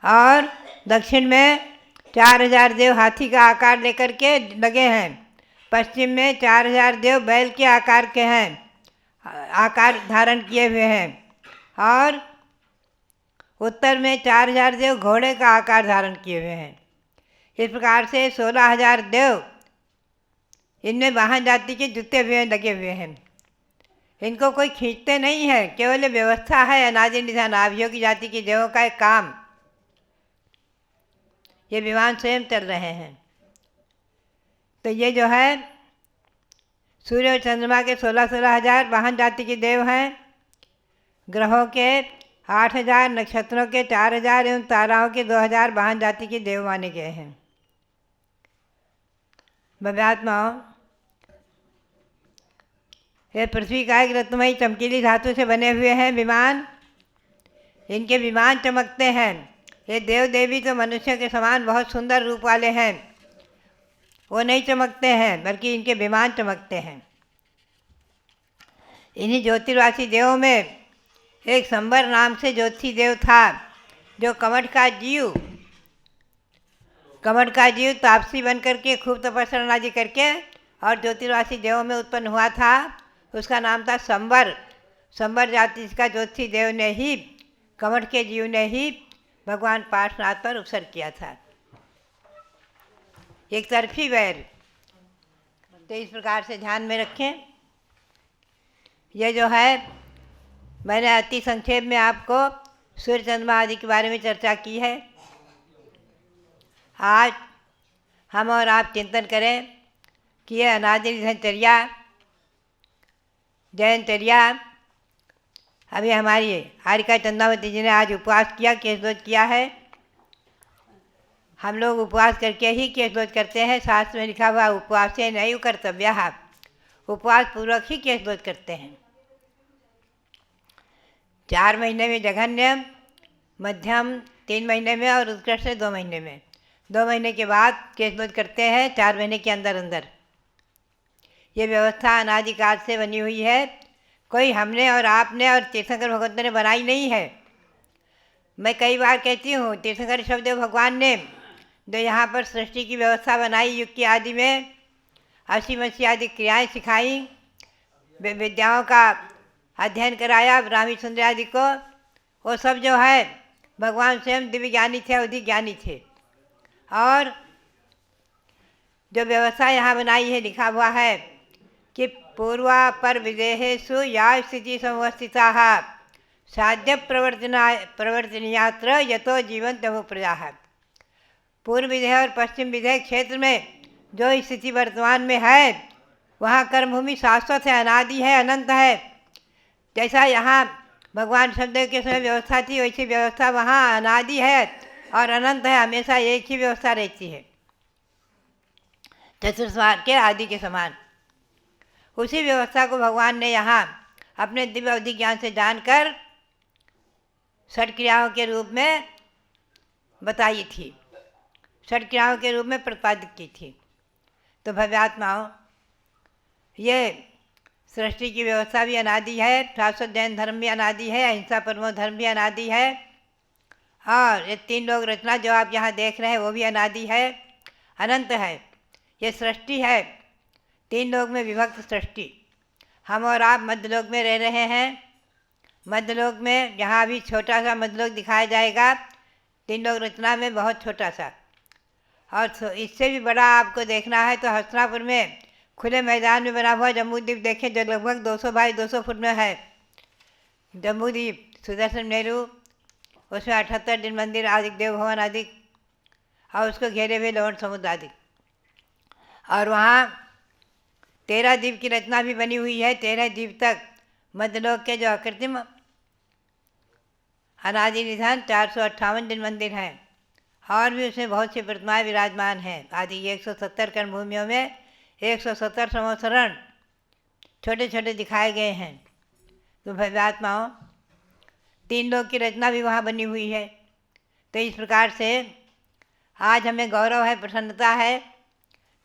और दक्षिण में 4000 देव हाथी का आकार लेकर के लगे हैं। पश्चिम में 4000 देव बैल के आकार के हैं, आकार धारण किए हुए हैं, और उत्तर में 4000 देव घोड़े का आकार धारण किए हुए हैं। इस प्रकार से 16,000 देव इनमें वाहन जाति के जुते हुए लगे हुए हैं। इनको कोई खींचते नहीं है, केवल व्यवस्था है अनादि निधन अभियोगी जाति की देवों का एक काम। ये विमान स्वयं चल रहे हैं। तो ये जो है सूर्य और चंद्रमा के 16,000 वाहन जाति के देव हैं, ग्रहों के 8,000, नक्षत्रों के 4,000 एवं ताराओं के 2,000 वाहन जाति के देव माने गए हैं। भव्यात्माओं, ये पृथ्वी का एक रत्नमयी चमकीली धातु से बने हुए हैं विमान। इनके विमान चमकते हैं। ये देव देवी तो मनुष्य के समान बहुत सुंदर रूप वाले हैं, वो नहीं चमकते हैं, बल्कि इनके विमान चमकते हैं। इन्हीं ज्योतिर्वासी देवों में एक संबर नाम से ज्योति देव था, जो कमठ का जीव तापसी बन करके खूब तपस्या आदि करके और ज्योतिर्वासी देवों में उत्पन्न हुआ था। उसका नाम था संबर। संबर जाति का ज्योति देव ने ही, कमठ के जीव ने ही भगवान पार्श्वनाथ पर उपसर्ग किया था। एक तरफी वैर, तो इस प्रकार से ध्यान में रखें। ये जो है मैंने अति संक्षेप में आपको सूर्य चंद्रमा आदि के बारे में चर्चा की है। आज हम और आप चिंतन करें कि यह अनादि निधनचर्या, जयनचर्या, अभी हमारी हारिका चंद्रावती जी ने आज उपवास किया, केशदोष किया है। हम लोग उपवास करके ही केशदोष करते हैं। शास्त्र में लिखा हुआ उपवास से नहीं कर्तव्य, उपवास पूर्वक ही केशदोष करते हैं। 4 महीने में जघन्य, मध्यम 3 महीने में, और उत्कृष्ट 2 महीने में। 2 महीने के बाद केशदोष करते हैं, 4 महीने के अंदर अंदर। ये व्यवस्था अनादिकाल से बनी हुई है, कोई हमने और आपने और तीर्थंकर भगवंतों ने बनाई नहीं है। मैं कई बार कहती हूँ, तीर्थंकर ऋषभदेव भगवान ने जो यहाँ पर सृष्टि की व्यवस्था बनाई, युग की आदि में असी मसी आदि क्रियाएँ सिखाई, विद्याओं का अध्ययन कराया ब्राह्मी सुंदर आदि को, वो सब जो है भगवान स्वयं दिव्य ज्ञानी थे, अधिक ज्ञानी थे। और जो व्यवस्था यहाँ बनाई है, लिखा हुआ है कि पूर्वा पर विदेहेषु या स्थिति समवस्थिता साध्य प्रवर्तनीयात्र यतो जीवन तमो प्रजा है। पूर्व विदेह और पश्चिम विदेह क्षेत्र में जो स्थिति वर्तमान में है, वहाँ कर्मभूमि शाश्वत है, अनादि है, अनंत है। जैसा यहाँ भगवान शब्द के समय व्यवस्था थी, वैसी व्यवस्था वहाँ अनादि है और अनंत है, हमेशा एक ही व्यवस्था रहती है, चतुर्स्वार के आदि के समान। उसी व्यवस्था को भगवान ने यहाँ अपने दिव्य अवधि ज्ञान से जानकर षट क्रियाओं के रूप में बताई थी, षट क्रियाओं के रूप में प्रतिपादित की थी। तो भव्यात्माओं, ये सृष्टि की व्यवस्था भी अनादि है, शाश्वत जैन धर्म भी अनादि है, अहिंसा परमो धर्म भी अनादि है, और ये 3 लोक रचना जो आप यहाँ देख रहे हैं वो भी अनादि है, अनंत है। ये सृष्टि है 3 लोक में विभक्त सृष्टि। हम और आप मध्यलोक में रह रहे हैं। मध्यलोक में यहाँ भी छोटा सा मध्यलोक दिखाया जाएगा, 3 लोक रचना में बहुत छोटा सा। और इससे भी बड़ा आपको देखना है तो हस्तिनापुर में खुले मैदान में बना हुआ जम्बूद्वीप देखें, जो लगभग 200 बाई 200 फुट में है। जम्बूद्वीप, सुदर्शन मेरू, उसमें 78 दिन मंदिर आदि, देव भवन आदि, और उसको घेरे हुए लवण समुद्र आदि। और वहाँ 13 द्वीप की रचना भी बनी हुई है। 13 द्वीप तक मध्यलोक के जो अकृत्रिम अनादि निधन 458 दिन मंदिर हैं, और भी उसमें बहुत सी प्रतिमाएँ विराजमान हैं। आदि 170 कर्मभूमियों में 170 संवत्सरण छोटे छोटे दिखाए गए हैं। तो भव्यात्माओं, 3 लोक की रचना भी वहाँ बनी हुई है। तो इस प्रकार से आज हमें गौरव है, प्रसन्नता है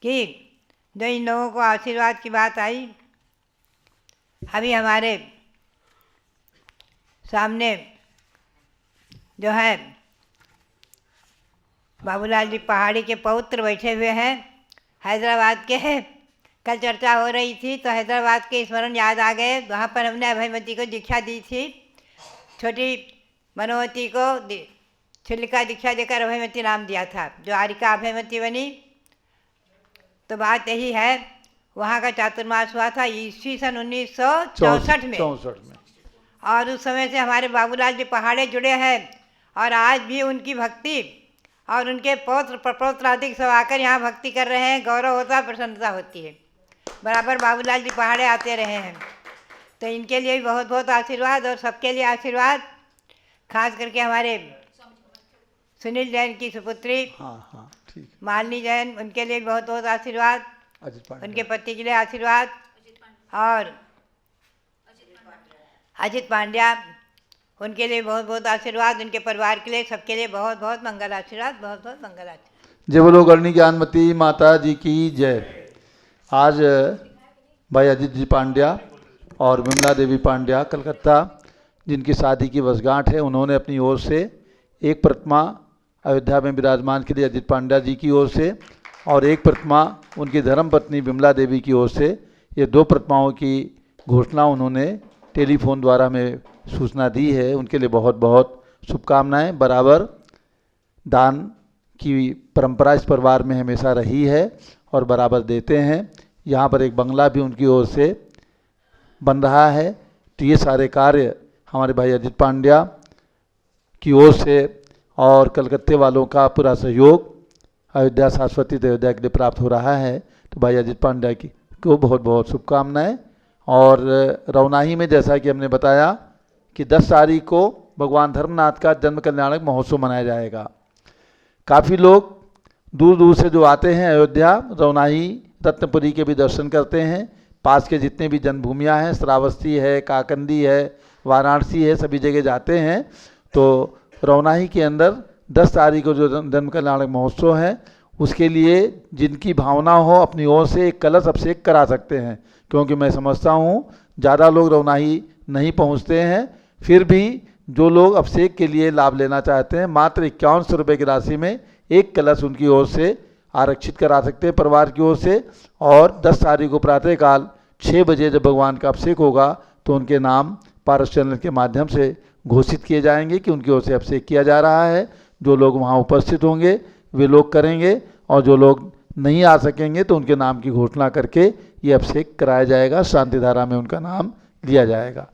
कि जो इन लोगों को आशीर्वाद की बात आई, अभी हमारे सामने जो है बाबूलाल जी पहाड़ी के पौत्र बैठे हुए हैं, हैदराबाद के। कल चर्चा हो रही थी तो हैदराबाद के स्मरण याद आ गए। वहाँ पर हमने अभयमती को दीक्षा दी थी, छोटी मनोवती को छिलिका दीक्षा देकर अभयमती नाम दिया था, जो आरिका अभयमती बनी। तो बात यही है, वहाँ का चातुर्मास हुआ था ईस्वी सन 1964 में, और उस समय से हमारे बाबूलाल जी पहाड़े जुड़े हैं, और आज भी उनकी भक्ति और उनके पौत्र प्रपौत्र आदि सब आकर यहाँ भक्ति कर रहे हैं। गौरव होता है, प्रसन्नता होती है। बराबर बाबूलाल जी पहाड़े आते रहे हैं। तो इनके लिए भी बहुत बहुत आशीर्वाद, और सबके लिए आशीर्वाद। खास करके हमारे सुनील जैन की सुपुत्री ठीक, मालिनी जैन, उनके लिए बहुत बहुत आशीर्वाद। उनके पति के लिए आशीर्वाद, और अजित पांड्या, उनके लिए बहुत बहुत आशीर्वाद। उनके परिवार के लिए, सबके लिए बहुत बहुत मंगल आशीर्वाद, बहुत बहुत मंगल आशीर्वाद। जय बोलो गणनी ज्ञानमती माता जी की जय। आज भाई अजित जी पांड्या और विमला देवी पांड्या कलकत्ता, जिनकी शादी की वर्षगांठ है, उन्होंने अपनी ओर से एक प्रतिमा अयोध्या में विराजमान के लिए अजित पांड्या जी की ओर से, और एक प्रतिमा उनकी धर्मपत्नी विमला देवी की ओर से, ये 2 प्रतिमाओं की घोषणा उन्होंने टेलीफोन द्वारा हमें सूचना दी है। उनके लिए बहुत बहुत शुभकामनाएं। बराबर दान की परंपरा इस परिवार में हमेशा रही है और बराबर देते हैं। यहाँ पर एक बंगला भी उनकी ओर से बन रहा है। तो ये सारे कार्य हमारे भाई अजित पांड्या की ओर से और कलकत्ते वालों का पूरा सहयोग अयोध्या शाश्वती अयोध्या के लिए प्राप्त हो रहा है। तो भाई अजित पांड्या की को बहुत बहुत शुभकामनाएं। और रौनाही में जैसा कि हमने बताया कि 10 तारीख को भगवान धर्मनाथ का जन्म कल्याणक महोत्सव मनाया जाएगा। काफ़ी लोग दूर दूर से जो आते हैं अयोध्या, रौनाही, रत्नपुरी के भी दर्शन करते हैं। पास के जितने भी जन्मभूमियाँ हैं, श्रावस्ती है, काकंदी है, वाराणसी है, सभी जगह जाते हैं। तो रौनाही के अंदर 10 तारीख को जो जन्म कल्याणक महोत्सव है, उसके लिए जिनकी भावना हो अपनी ओर से एक कलश अभिषेक करा सकते हैं। क्योंकि मैं समझता हूँ ज़्यादा लोग रौनाही नहीं पहुँचते हैं, फिर भी जो लोग अभिषेक के लिए लाभ लेना चाहते हैं मात्र 5100 रुपये की राशि में एक कलश उनकी ओर से आरक्षित करा सकते हैं परिवार की ओर से। और 10 तारीख को प्रातःकाल 6 बजे जब भगवान का अभिषेक होगा तो उनके नाम पारस चैनल के माध्यम से घोषित किए जाएंगे कि उनकी ओर से अभिषेक किया जा रहा है। जो लोग वहाँ उपस्थित होंगे वे लोग करेंगे और जो लोग नहीं आ सकेंगे तो उनके नाम की घोषणा करके ये अभिषेक कराया जाएगा, शांति धारा में उनका नाम लिया जाएगा।